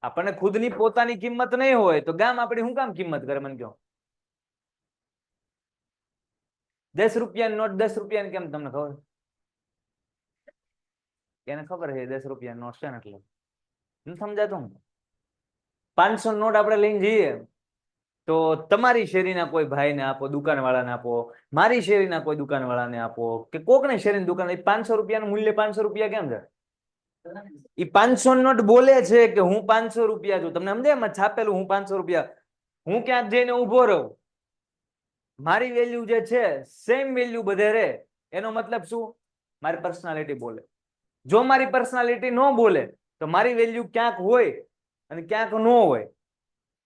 આપણને ખુદની પોતાની કિંમત નહીં હોય તો ગામ આપણી શું કામ કિંમત કરે? મને કહો. 10 રૂપિયાની નોટ 10 રૂપિયાની કેમ, તમને ખબર? એને ખબર છે 10 રૂપિયાની નોટ છે ને, એટલે નથી સમજાતું. 500 નોટ આપણે લઈને જઈએ તો તમારી શેરીના કોઈ ભાઈને આપો, દુકાનવાળાને આપો, મારી શેરીના કોઈ દુકાનવાળાને આપો, કે કોકની શેરીની દુકાન, 500 રૂપિયાનું મૂલ્ય 500 રૂપિયા કેમ છે? એ 500 નોટ બોલે છે કે હું 500 રૂપિયા છું. તમને સમજે? એમાં છાપેલું હું 500 રૂપિયા. હું ક્યાંક જઈને ઉભો રહું, મારી વેલ્યુ જે છે સેમ વેલ્યુ બધે રહે. એનો મતલબ શું? મારી પર્સનાલિટી બોલે. જો મારી પર્સનાલિટી ન બોલે તો મારી વેલ્યુ ક્યાંક હોય અને ક્યાંક ન હોય,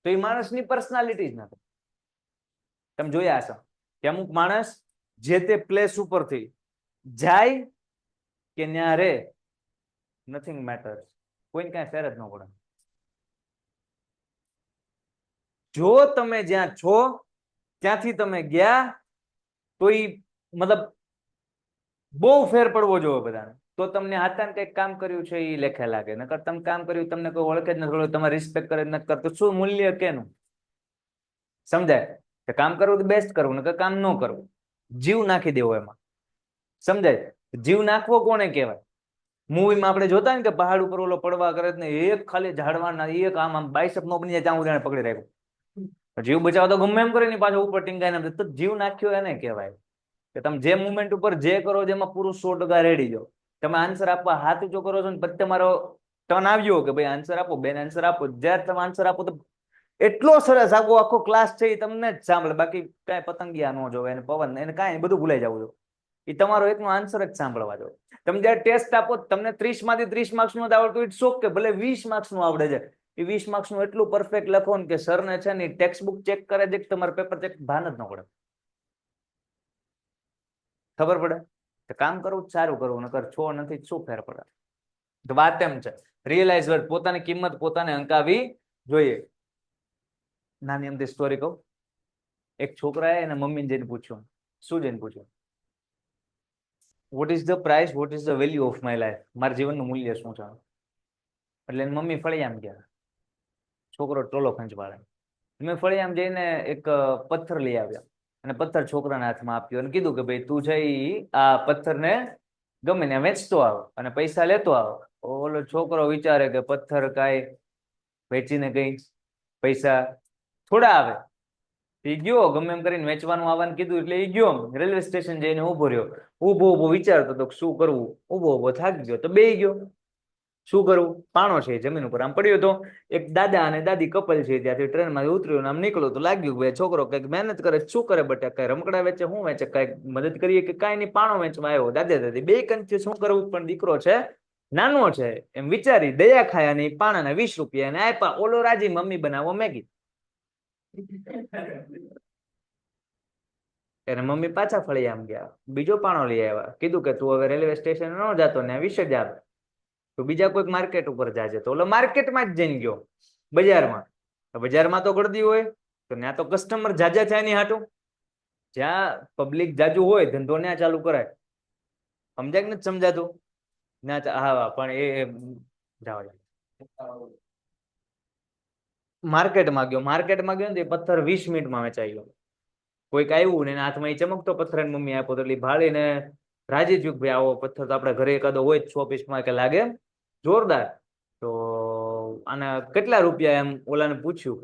તો એ માણસની પર્સનાલિટી જ નથી. તમે જોયા હશે કે અમુક માણસ જે તે પ્લેસ ઉપરથી જાય કે ન્યા રે, નથિંગ મેટર્સ, કોઈને કાંઈ ફેર જ ન પડે. જો તમે જ્યાં છો ત્યાંથી તમે ગયા તો એ મતલબ બહુ ફેર પડવો જોઈએ બધાને, તો તમને હાથાને કંઈક કામ કર્યું છે એ લેખે લાગે. નકર તમે કામ કર્યું તમને કોઈ ઓળખે જ નથી, તમારે રિસ્પેક્ટ કરે જ નથી કરતો, શું મૂલ્ય કેનું? સમજાય? કે કામ કરવું તો બેસ્ટ કરવું, નકર કામ ન કરવું, જીવ નાખી દેવો એમાં. સમજાય? જીવ નાખવો કોને કહેવાય? મૂવીમાં આપણે જોતા ને કે પહાડ ઉપર ઓલો પડવા કરે ને, એક ખાલી ઝાડવાના એક આમ બાયસેપ નો બની જાય ત્યાં ઉદાહરણ પકડી રાખ્યું. જીવ બચાવ તો ગમે એમ કરે ને પાછો ઉપર ટીંગાઈને, તો જીવ નાખ્યો એને કહેવાય. કે તમે જે મુવમેન્ટ ઉપર જે કરો છો એમાં પૂરું 100% રેડી જાઓ. તમે આન્સર આપવા હાથ ઊંચો કરો છો ને પછી તમારો ટર્ન આવ્યો કે ભાઈ આન્સર આપો, બેન આન્સર આપો, જ્યારે તમે આન્સર આપો તો એટલો સરસ આખો ક્લાસ છે એ તમને જ સાંભળે, બાકી કાંઈ પતંગિયા ન જોવે, એને પવન, એને કાંઈ બધું ભૂલાઈ જવું જોઈએ. એ તમારો એકનો આન્સર જ સાંભળવા જોઈએ. તમે જયારે ટેસ્ટ આપો, તમને 30 માંથી 30 માર્ક્સ નું આવડતું, ઇટ્સ ઓકે, ભલે 20 માર્ક્સ નું આવડે છે. એ 20 માર્ક્સ નું એટલું પરફેક્ટ લખો ને કે સર ને છે ને ટેક્સ્ટ બુક ચેક કરે છે કે તમારું પેપર ચેક ભાન જ ન પડે. ખબર પડે? તો કામ કરવું સારું કરવું, નકર છો નથી શું ફેર પડે? તો વાત એમ છે, રિયલાઇઝ વર્થ, પોતાની કિંમત પોતાને અંકાવી જોઈએ. નાની એમથી સ્ટોરી કહું. એક છોકરાએ એના મમ્મીને જઈને પૂછ્યું. શું જઈને પૂછ્યું? What is the price, what is the value of my life? મારા જીવનનું મૂલ્ય શું છે? એટલે એની મમ્મી ફળિયામ ગયા. છોકરો ટોલો ખંચવાળે. મેં ફળિયામ જઈને એક પથ્થર લઈ આવ્યા. અને પથ્થર છોકરાના હાથમાં આપ્યો અને કીધું કે ભાઈ તું છે ઈ આ પથ્થરને ગમે ને વેચતો આવ અને પૈસા લેતો આવ. ઓલો છોકરો વિચારે કે પથ્થર કાંઈ વેચીને કઈ પૈસા થોડા આવે. એ ગયો ગમે એમ કરીને વેચવાનું આવવાનું કીધું એટલે એ ગયો રેલવે સ્ટેશન જઈને ઉભો રહ્યો. ઊભો વિચારતો હતો શું કરવું. ઊભો થાકી ગયો તો બેહી ગયો. શું કરવું? પાણો છે જમીન ઉપર આમ પડ્યો હતો. એક દાદા અને દાદી કપલ છે ત્યાંથી ટ્રેનમાંથી ઉતર્યો આમ નીકળ્યો તો લાગ્યું ભાઈ છોકરો કઈક મહેનત કરે શું કરે બટા કઈ રમકડા વેચે શું વેચે કઈક મદદ કરીએ કે કાંઈ નહીં પાણો વેચવા આવ્યો. દાદા દાદી બે કન્ફ્યુઝ શું કરવું પણ દીકરો છે નાનો છે એમ વિચારી દયા ખાયા ને પાણાના 20 રૂપિયા એને આપ્યા. ઓલો રાજી મમ્મી બનાવો મેગી. એને મમ્મી પાછા ફળી આમ ગયા બીજો પાણો લઈ આવ્યા. કીધું કે તું હવે રેલવે સ્ટેશન ન જાતો ને 20 જ આવે તો બીજા કોઈક માર્કેટ ઉપર જાજે. તો ઓલો માર્કેટમાં જ જઈને ગયો બજારમાં. બજારમાં તો ગળદી હોય તો ત્યાં તો કસ્ટમર જાજા થાય નહીં હાટું. જ્યાં પબ્લિક જાજુ હોય ધંધો ત્યાં ચાલુ કરાય. સમજાય કે નથી સમજાતું? હા પણ એ માર્કેટમાં ગયો ને તે પથ્થર 20 મિનિટમાં વેચાઈ ગયો. કોઈક આવ્યું ને હાથમાં એ ચમકતો પથ્થર મમ્મી આપ્યો તો એટલે ભાળીને રાજી થયું ભાઈ આવો પથ્થર તો આપણે ઘરે એકાદો હોય જ 100 પીસમાં કે લાગે જોરદાર. તો આને કેટલા રૂપિયા એમ ઓલાને પૂછ્યું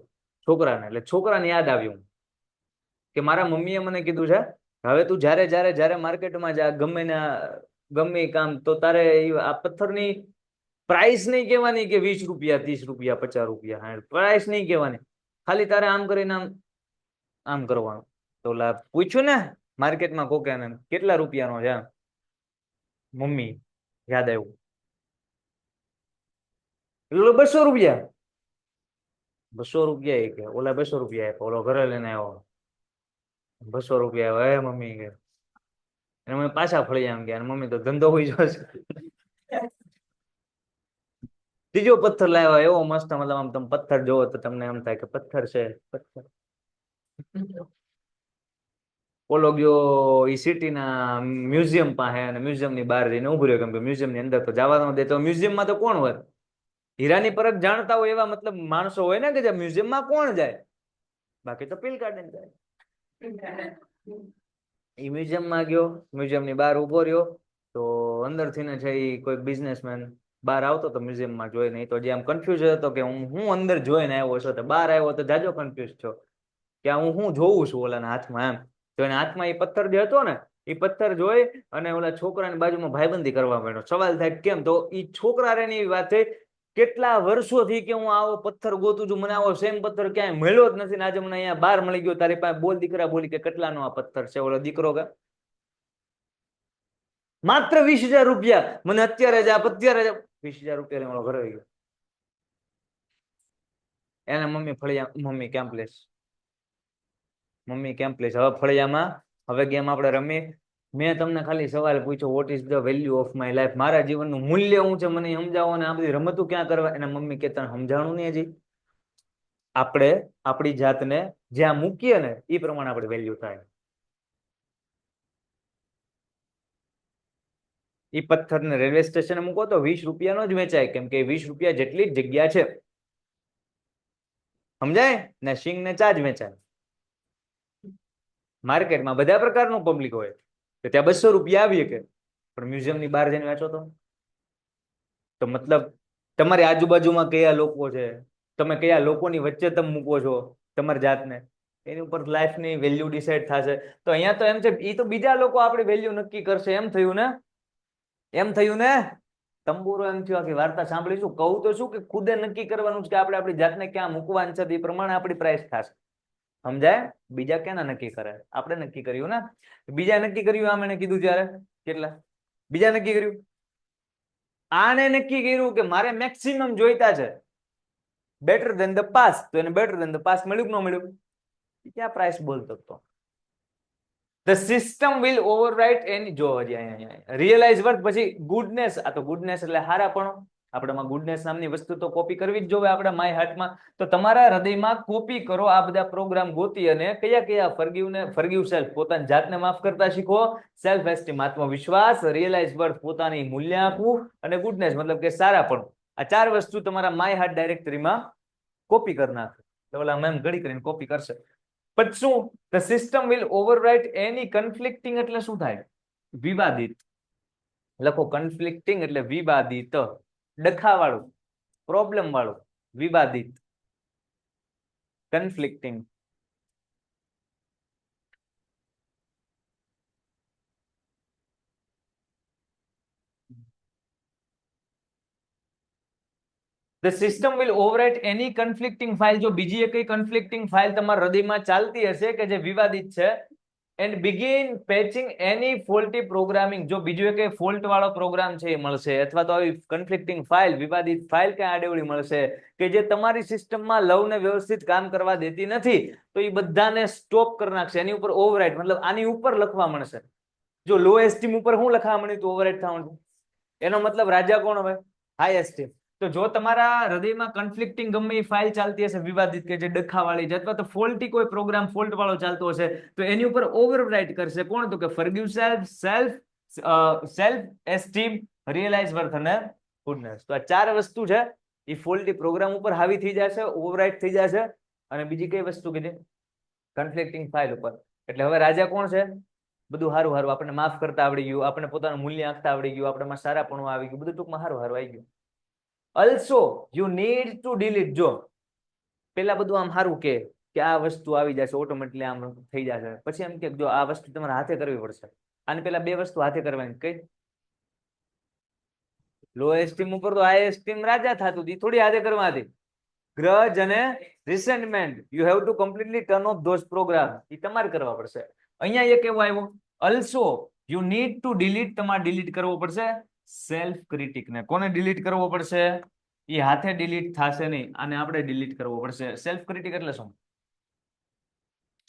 છોકરાને. એટલે છોકરાને યાદ આવ્યું કે મારા મમ્મીએ મને કીધું છે હવે તું જ્યારે માર્કેટમાં જા ગમે કામ તો તારે આ પથ્થરની પ્રાઇસ નહીં કહેવાની કે 20 રૂપિયા 30 રૂપિયા 50 રૂપિયા પ્રાઇસ નહીં કહેવાની. ખાલી તારે આમ કરીને આમ કરવાનું. તો ઓલા પૂછ્યું ને માર્કેટમાં કોકે કેટલા રૂપિયાનો છે મમ્મી યાદ આવ્યું. 200 રૂપિયા. 200 રૂપિયા એ કે ઓલા 200 રૂપિયા આપ્યા. ઓલો ઘરે લઈને આવ્યો 200 રૂપિયા આવ્યા. હે મમ્મી કે એને મમ્મી પાછા ફળી આમ ગયા. મમ્મી તો ધંધો હોય જશે. ત્રીજો પથ્થર લાવ્યા એવો મસ્ત મતલબ આમ તમે પથ્થર જોવો તો તમને એમ થાય કે પથ્થર છે પથ્થર. ઓલો ગયો એ સિટીના મ્યુઝિયમ પાસે અને મ્યુઝિયમ ની બહાર જઈને ઉભો રહ્યો કેમ કે મ્યુઝિયમ ની અંદર તો જવા ન દે. તો મ્યુઝિયમમાં તો કોણ હોય? હીરાની પરખ જાણતા હોય એવા મતલબ માણસો હોય ને કે જે મ્યુઝિયમમાં કોણ જાય? બાકી તો પીલ ગાર્ડન જાય. એ મ્યુઝિયમમાં ગયો મ્યુઝિયમની બહાર ઉભો રહ્યો તો અંદરથી ને છે એ કોઈ બિઝનેસમેન બહાર આવતો તો મ્યુઝિયમમાં જોઈ નહીં તો જે આમ કન્ફ્યુઝ હતો કે હું અંદર જોઈને આવ્યો છું તો બહાર આવ્યો તો જાજો કન્ફ્યુઝ છો કે હું જોઉં છું ઓલાના હાથમાં એમ. તો એના હાથમાં એ પથ્થર જે હતો ને એ પથ્થર જોઈ અને ઓલા છોકરાની બાજુમાં ભાઈબંધી કરવા માંડ્યો. સવાલ થાય કેમ? તો એ છોકરા એની વાત થઈ કેટલા વર્ષોથી કે હું આવો પથ્થર ગોતું છું મને આવો સેમ પથ્થર ક્યાંય મળ્યો જ નથી ને આજે મને અહીંયા બહાર મળી ગયો તારી પાસે બોલ દીકરા બોલી કે કેટલાનો આ પથ્થર છે? ઓલો દીકરો કે માત્ર 20,000 રૂપિયા. મને અત્યારે જ 20,000 રૂપિયા ઓલો ઘરે ગયો. એને મમ્મી ફળિયા મમ્મી કેમ્પલેસ હવે ફળિયામાં હવે ગેમ આપણે રમી. મેં તમને ખાલી સવાલ પૂછ્યો what is the value of my life? મારા જીવનનું મૂલ્ય શું છે મને સમજાવો. અને આ બધી રમતું ક્યાં કરવા? એના મમ્મી કે તને સમજાણું નહીં હજી. આપણે આપણી જાતને જ્યાં મૂકીએ ને એ પ્રમાણે આપણી વેલ્યુ થાય. એ પથ્થરને રેલવે સ્ટેશને મૂકો તો 20 રૂપિયાનો જ વેચાય કેમ કે 20 રૂપિયા જેટલી જ જગ્યા છે. સમજાય ને? સિંગ ને ચા જ વેચાય. માર્કેટમાં બધા પ્રકારનું પબ્લિક હોય તો ત્યાં 200 રૂપિયા આવી શકે પણ મ્યુઝિયમ ની બહાર જઈને વેચો તો મતલબ તમારી આજુબાજુમાં કયા લોકો છે તમે કયા લોકોની વચ્ચે તમે મૂકો છો તમારી જાતને એની ઉપર લાઈફની વેલ્યુ ડિસાઈડ થશે. તો અહીંયા તો એમ છે એ તો બીજા લોકો આપણી વેલ્યુ નક્કી કરશે. એમ થયું ને તંબુરો એમ થયું આખી વાર્તા સાંભળીશું. કહું તો શું કે ખુદે નક્કી કરવાનું છે કે આપણે આપણી જાતને ક્યાં મૂકવાની છે એ પ્રમાણે આપણી પ્રાઇસ થશે. સમજાય? બીજા ક્યાં નક્કી કરે? આપણે નક્કી કર્યું ને. બીજા નક્કી કર્યું આમ એને કીધું ત્યારે કેટલા બીજા નક્કી કર્યું? આને નક્કી કર્યું કે મારે મેક્સિમમ જોઈતા છે બેટર ધેન ધ પાસ. તો એને બેટર ધેન ધ પાસ મળ્યું કે ન મળ્યું? ક્યાં પ્રાઇસ બોલતો હતો? The system will override any જો રિયલાઇઝ વર્ડ પછી ગુડનેસ. આ તો ગુડનેસ એટલે હારાપણું. આપણામાં ગુડનેસ નામની વસ્તુ તો કોપી કરવી જ જોવે આપણે માય હાર્ટમાં. તો તમારા હૃદયમાં કોપી કરો આ બધા પ્રોગ્રામ ગોતી અને કયા ફરગીવ સેલ્ફ પોતાની જાતને માફ કરતા શીખો. સેલ્ફ એસ્ટીમ આત્મવિશ્વાસ, રિયલાઇઝ વર્ડ પોતાની મૂલ્ય આપવું અને ગુડનેસ મતલબ કે સારાપણું. આ 4 વસ્તુ તમારા માય હાર્ટ ડાયરેક્ટરીમાં કોપી કરી નાખે. તો ઓલા મેમ ઘડી કરીને કોપી કરશે. પછી શું the system will overwrite any conflicting એટલે શું થાય વિવાદિત લખો conflicting એટલે વિવાદિત ડખાવાળું પ્રોબ્લેમ વાળું વિવાદિત conflicting The system will overwrite any conflicting file જો બીજી એક conflicting file તમારા હૃદયમાં ચાલતી હશે કે જે વિવાદિત છે and begin patching any faulty programming જો બીજો એક ફોલ્ટ વાળો પ્રોગ્રામ છે એ મળશે અથવા તો આવી conflicting file વિવાદિત ફાઇલ કે આડેવડી મળશે કે જે તમારી સિસ્ટમમાં લવને વ્યવસ્થિત કામ કરવા દેતી નથી તો એ બધાને સ્ટોપ કરી નાખશે એની ઉપર ઓવરરાઇટ મતલબ આની ઉપર લખવા મળશે જો લો એસ્ટીમ ઉપર શું લખવા મળ્યું તો ઓવરરાઇટ થવાનું એનો મતલબ રાજા કોણ હવે હાઈ એસ્ટીમ તો જો તમારા હૃદયમાં કન્ફ્લિક્ટિંગ ગમે એ ફાઇલ ચાલતી હશે વિવાદિત કે જે ડખાવાળી અથવા તો ફોલ્ટી કોઈ પ્રોગ્રામ ફોલ્ટ વાળો ચાલતો હશે તો એની ઉપર ઓવરરાઇટ કરશે કોણ તો કે forgive self esteem realise worth અને ગુડનેસ તો આ ચાર વસ્તુ છે એ ફોલ્ટી પ્રોગ્રામ ઉપર હાવી થઈ જશે ઓવરરાઇટ થઈ જશે અને બીજી કઈ વસ્તુ કીધી કન્ફ્લિક્ટિંગ ફાઇલ ઉપર એટલે હવે રાજા કોણ છે બધું હારું હારું આપણને માફ કરતા આવડી ગયું આપણે પોતાનું મૂલ્ય આંકતા આવડી ગયું આપણામાં સારાપણું આવી ગયું બધું ટૂંકમાં હારું હારું આવી ગયું also you need to delete જો પેલા બધું આમ સારું કે આ વસ્તુ આવી જશે ઓટોમેટિકલી આમ થઈ જશે પછી એમ કે જો આ વસ્તુ તમારે હાથે કરવી પડશે આને પેલા બે વસ્તુ હાથે કરવાની કઈ લો એસ્ટીમ ઉપર તો હાઈ એસ્ટીમ રાજા થતું હતી થોડી હાથે કરવા હતી ગ્રજ અને resentment you have to completely turn off those program એ તમારે કરવા પડશે અહીંયા એક એવો આવ્યો also you need to delete તમારે ડિલીટ કરવો પડશે સેલ્ફ ક્રિટિક ને કોને ડિલીટ કરવો પડશે એ હાથે ડિલીટ થશે નહીં અને આપણે ડિલીટ કરવો પડશે સેલ્ફ ક્રિટિક એટલે શું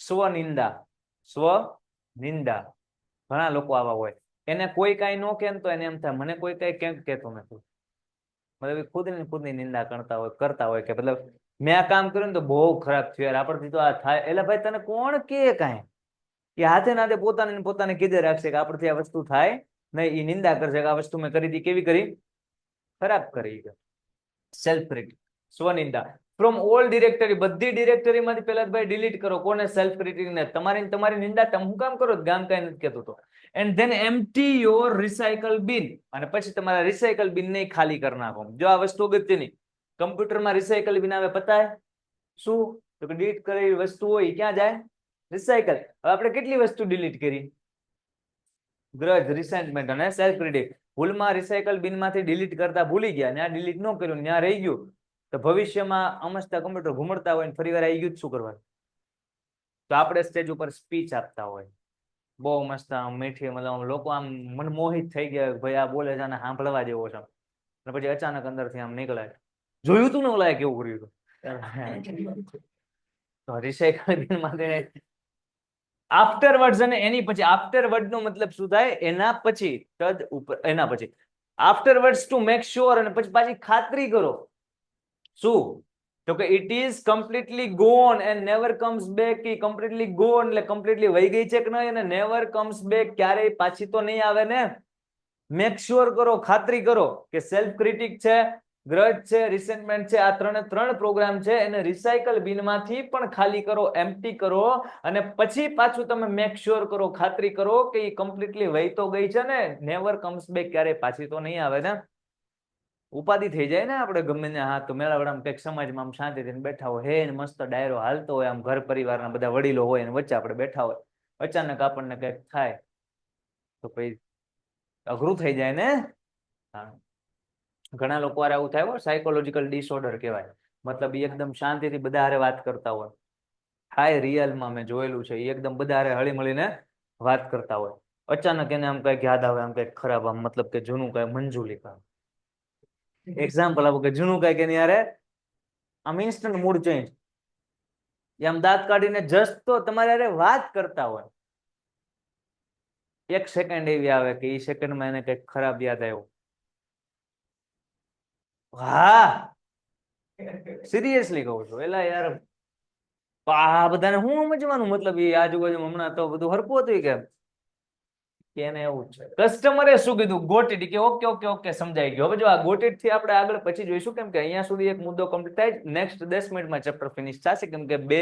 સ્વનિંદા સ્વનિંદા ઘણા લોકો આવા હોય એને કોઈ કાંઈ ન કે તો એને એમ થાય મને કોઈ કાંઈ કેમ કહેતો નથી મતલબ ખુદની નિંદા કરતા હોય કે મતલબ મેં આ કામ કર્યું ને તો બહુ ખરાબ થયું યાર આપણથી તો આ થાય એટલે ભાઈ તને કોણ કે કાંઈ એ હાથે નાથે પોતાને કીધે રાખશે કે આપણથી આ વસ્તુ થાય નહીં એ નિંદા કરશે કે આ વસ્તુ મેં કરી હતી કેવી કરી ખરાબ કરી સેલ્ફ ક્રિટિક સ્વનિંદા ફ્રોમ ઓલ ડિરેક્ટરી બધી ડિરેક્ટરી માંથી પેલા ભાઈ ડિલીટ કરો કોને સેલ્ફ ક્રિટિક ને તમારી નિંદા તમે શું કામ કરો ગામ કઈ નથી કહેતો તો and then empty your recycle બિન અને પછી તમારા રિસાયકલ બિન ને ખાલી કરી નાખો જો આ વસ્તુ અગત્યની કમ્પ્યુટરમાં રિસાયકલ બિન આવે પતા શું તો કે ડિલીટ કરેલી વસ્તુ હોય ક્યાં જાય રિસાયકલ હવે આપણે કેટલી વસ્તુ ડિલીટ કરી ગ્રજ રિસેન્ટમેન્ટ અને સેલ્ફ ક્રિટિક ભૂલમાં રિસાયકલ બિન માંથી ડિલીટ કરતા ભૂલી ગયા ત્યાં ડિલીટ ન કર્યું ત્યાં રહી ગયું તો ભવિષ્યમાં અમસ્તા કમ્પ્યુટર ઘુમડતા હોય ફરી વાર આવી ગયું શું કરવાનું તો આપણે સ્ટેજ ઉપર સ્પીચ આપતા હોય બહુ મસ્ત આમ મીઠી મતલબ લોકો આમ મનમોહિત થઈ ગયા ભાઈ આ બોલે છે અને સાંભળવા જેવો છે અને પછી અચાનક અંદરથી આમ નીકળે જોયું તું ને ઓલા કેવું કર્યું હતું તો રિસાયકલ બિન માંથી આફ્ટરવર્ડ્સ અને એની પછી આફ્ટરવર્ડ નો મતલબ શું થાય એના પછી તદ ઉપર એના પછી આફ્ટરવર્ડ્સ ટુ મેક શ્યોર અને પછી પાછી ખાતરી કરો શું તો કે it is completely gone and never comes back ઈ કમ્પ્લીટલી ગોન એટલે કમ્પ્લીટલી વહી ગઈ છે કે નહીં અને નેવર કમ્સ બેક ક્યારેય પાછી તો નહીં આવે ને મેક શ્યોર કરો ખાતરી કરો કે સેલ્ફ ક્રિટિક છે ગ્રજ છે રિસેન્ટમેન્ટ છે આ ત્રણ પ્રોગ્રામ છે એને રિસાયકલ બિન માંથી પણ ખાલી કરો એમ્પ્ટી કરો અને પછી પાછું તમે મેક શ્યોર કરો ખાતરી કરો કે એ કમ્પ્લીટલી વહી તો ગઈ છે ને નેવર કમ્સ બેક ક્યારેય પાછી તો નહીં આવે ને ઉપાધિ થઈ જાય ને આપણે ગમે ને હા તો મેળાવડામાં કંઈક સમાજમાં આમ શાંતિથી બેઠા હોય હે મસ્ત ડાયરો હાલતો હોય આમ ઘર પરિવારના બધા વડીલો હોય અને વચ્ચે આપણે બેઠા હોય અચાનક આપણને કંઈક થાય તો પછી અઘરું થઈ જાય ને ઘણા લોકો આવું થાય હોય સાયકોલોજીકલ ડિસઓર્ડર કહેવાય મતલબ એ એકદમ શાંતિથી બધા હારે વાત કરતા હોય હાય રિયલમાં મેં જોયેલું છે એ એકદમ બધા હારે હળી મળીને વાત કરતા હોય અચાનક એને આમ કંઈક યાદ આવે આમ કંઈક ખરાબ આમ મતલબ કે જૂનું કઈ મંજૂરી કામ એક્ઝામ્પલ આપો કે જૂનું કઈ કે યારે આમ ઇન્સ્ટન્ટ મૂડ ચેન્જ આમ દાંત કાઢીને જસ્ટ તો તમારે યારે વાત કરતા હોય એક સેકન્ડ એવી આવે કે એ સેકન્ડમાં એને કંઈક ખરાબ યાદ આવ્યો હા સિરિયસલી કહું છું એલા યાર આ બધાને હું સમજવાનું મતલબ એ આજુબાજુ હમણાં તો બધું હરકું હતું કે એને એવું છે કસ્ટમરે શું કીધું ગોટેડ કે ઓકે ઓકે ઓકે સમજાઈ ગયો હવે જો આ ગોટેડ થી આપણે આગળ પછી જોઈશું કેમ કે અહીંયા સુધી એક મુદ્દો કમ્પ્લીટ થાય નેક્સ્ટ 10 મિનિટમાં ચેપ્ટર ફિનિશ થશે કેમ કે બે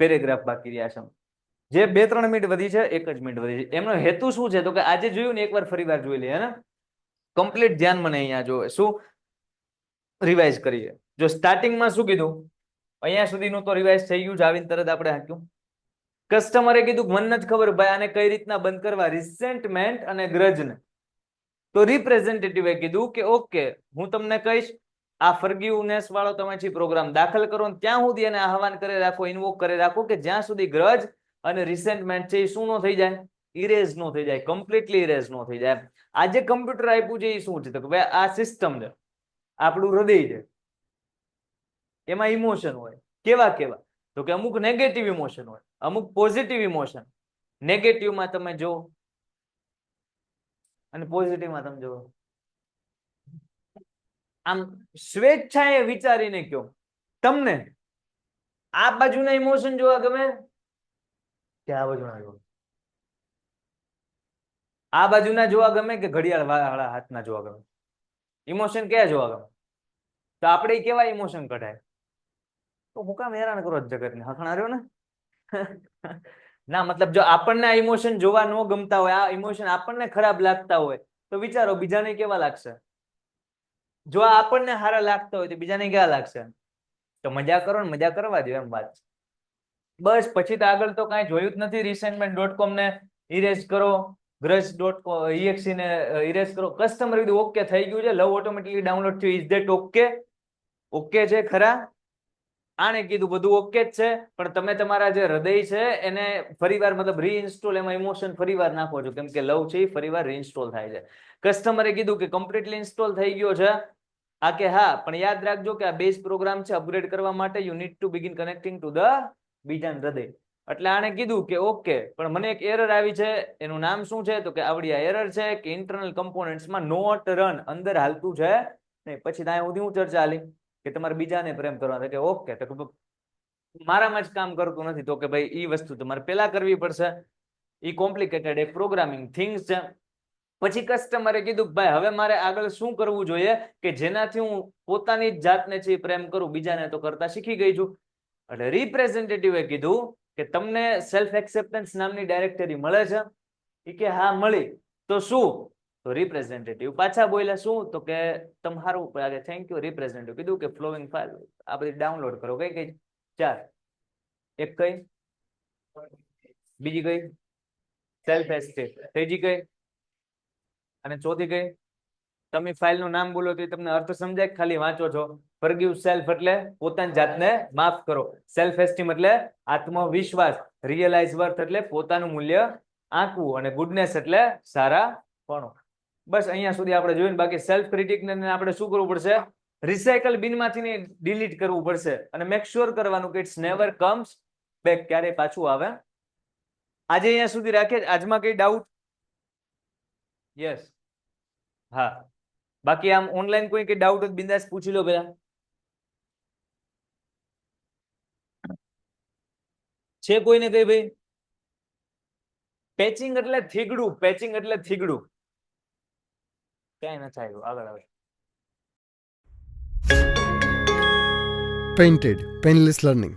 પેરેગ્રાફ બાકી રહ્યા છે. જે 2-3 મિનિટ વધી છે, 1 જ મિનિટ વધી છે. એમનો હેતુ શું છે? તો કે આજે જોયું ને એકવાર ફરી વાર જોઈ લઈએ, હે ને? કમ્પ્લીટ ધ્યાન મને અહીંયા જોવે. શું રિવાઇઝ કરીએ? જો સ્ટાર્ટિંગમાં શું કીધું, અહીંયા સુધીનું તો રિવાઇઝ થઈ ગયું છે. આવીને તરત આપણે હાંક્યું. કસ્ટમરે કીધું મને નથી ખબર ભાઈ આને કઈ રીતના બંધ કરવા, રિસેન્ટમેન્ટ અને ગ્રજને. તો રિપ્રેઝેન્ટેટિવે કીધું કે ઓકે હું તમને કહીશ, આ ફર્ગ્યુનેસ વાળો તમે જે પ્રોગ્રામ દાખલ કરો ને ત્યાં સુધી એને આહવાન કરી રાખો, ઇન્વોક કરી રાખો કે જ્યાં સુધી ગ્રજ અને રિસેન્ટમેન્ટ છે એ શું નો થઈ જાય, ઇરેઝ નો થઈ જાય, કમ્પ્લીટલી ઇરેઝ નો થઈ જાય. આ જે કમ્પ્યુટર આપ્યું છે એ શું છે? તો કે ભાઈ આ સિસ્ટમ છે, આપણું હૃદય છે, એમાં ઇમોશન હોય. કેવા કેવા? તો કે અમુક નેગેટિવ ઇમોશન હોય, અમુક પોઝિટિવ ઇમોશન. નેગેટિવમાં તમે જો અને પોઝિટિવમાં તમે જો. આમ સ્વેચ્છાએ વિચારીને કયો, તમને આ બાજુના ઇમોશન જોવા ગમે કે આ બાજુના જોવા? આ બાજુના જોવા ગમે કે ઘડિયાળ વાળા હાથના જોવા ગમે? ઇમોશન કયા જોવા ગમે? તો આપણે કેવા ઇમોશન કઢાય? તો હું કામ હેરાન કરો જગતને, હખણા રહ્યો ને. ના મતલબ જો આપણને આ ઇમોશન જોવા ન ગમતા હોય, આ ઇમોશન આપણને ખરાબ લાગતા હોય, તો વિચારો બીજાને કેવા લાગશે? જો આપણને સારા લાગતા હોય તો બીજાને કેવા લાગશે? તો મજા કરો ને, મજા કરવા દો એમ વાત. બસ પછી તો આગળ તો કાંઈ જોયું જ નથી. resentment.com ને ઇરેઝ કરો, grudge.exe ને ઇરેઝ કરો. કસ્ટમર કીધું ઓકે થઈ ગયું છે, લવ ઓટોમેટિકલી ડાઉનલોડ થયું. Is that okay? ઓકે છે ખરા? આને કીધું બધું ઓકે જ છે, પણ તમે તમારા જે હૃદય છે એને ફરીવાર મતલબ રીઇન્સ્ટોલ, એમાં ઇમોશન ફરીવાર નાખો છો, કેમ કે લવ છે એ ફરીવાર રીઇન્સ્ટોલ થાય છે. કસ્ટમરે કીધું કે કમ્પ્લીટલી ઇન્સ્ટોલ થઈ ગયો છે. આ કે હા, પણ યાદ રાખજો કે આ બેઝ પ્રોગ્રામ છે, અપગ્રેડ કરવા માટે you need to begin connecting to the બીજાનું હૃદય. એટલે આને કીધું કે ઓકે, પણ મને એક એરર આવી છે, એનું નામ શું છે? તો કે આવડી આ એરર છે કે ઇન્ટરનલ કમ્પોનન્ટ્સમાં નોટ રન અંદર હાલતું છે નહીં. પછી ત્યાં સુધી હું ચર્ચા હાલી કે તમારે બીજાને પ્રેમ કરવાનો, કે ઓકે તો મારામાં જ કામ કરતું નથી. તો કે ભાઈ એ વસ્તુ તમારે પેલા કરવી પડશે. એ કોમ્પ્લિકેટેડ એક પ્રોગ્રામિંગ થિંગ્સ છે. પછી કસ્ટમરે કીધું ભાઈ હવે મારે આગળ શું કરવું જોઈએ કે જેનાથી હું પોતાની જ જાતને છે પ્રેમ કરું, બીજાને તો કરતા શીખી ગઈ છું. એટલે રિપ્રેઝેન્ટેટિવે કીધું કે તમને સેલ્ફ એક્સેપ્ટન્સ નામની ડાયરેક્ટરી મળે છે? એ કે હા મળી. તો શું? તો રિપ્રેઝેન્ટેટિવ પાછા બોલ્યા શું? તો કે તમારું થેન્ક યુ. રિપ્રેઝેન્ટેટિવ કીધું કે ફ્લોવિંગ ફાઇલ આ બધી ડાઉનલોડ કરો. કઈ કઈ? 4. એક કઈ? બીજી કઈ? સેલ્ફ એસ્ટેમ. ત્રીજી કઈ? અને ચોથી કઈ? તમે ફાઇલનું નામ બોલો તો તમને અર્થ સમજાય? ખાલી વાંચો છો. ફોરગીવ સેલ્ફ એટલે પોતાની જાતને માફ કરો. સેલ્ફ એસ્ટીમ એટલે આત્મવિશ્વાસ. રિયલાઇઝ વર્થ એટલે પોતાનું મૂલ્ય આંકવું. અને ગુડનેસ એટલે સારાપણું. બસ અહીંયા સુધી આપણે જોયું. બાકી સેલ્ફ ક્રિટિકને આપણે શું કરવું પડશે? રિસાયકલ બિનમાંથી ડિલીટ કરવું પડશે. અને મેક શ્યોર કરવાનું કે ઇટ્સ નેવર કમ્સ બેક, ક્યારે પાછું આવે. આજે અહીંયા સુધી રાખીએ. આજમાં કઈ ડાઉટ? યસ. હા, બાકી આમ ઓનલાઈન કોઈ કઈ ડાઉટ હોય બિંદાસ પૂછી લો પેલા. છે કોઈને કઈ ભાઈ? પેચિંગ એટલે થીગડું. પેચિંગ એટલે થીગડું. ક્યાંય નથી આવ્યું. આગળ આવે. Painted, Painless Learning.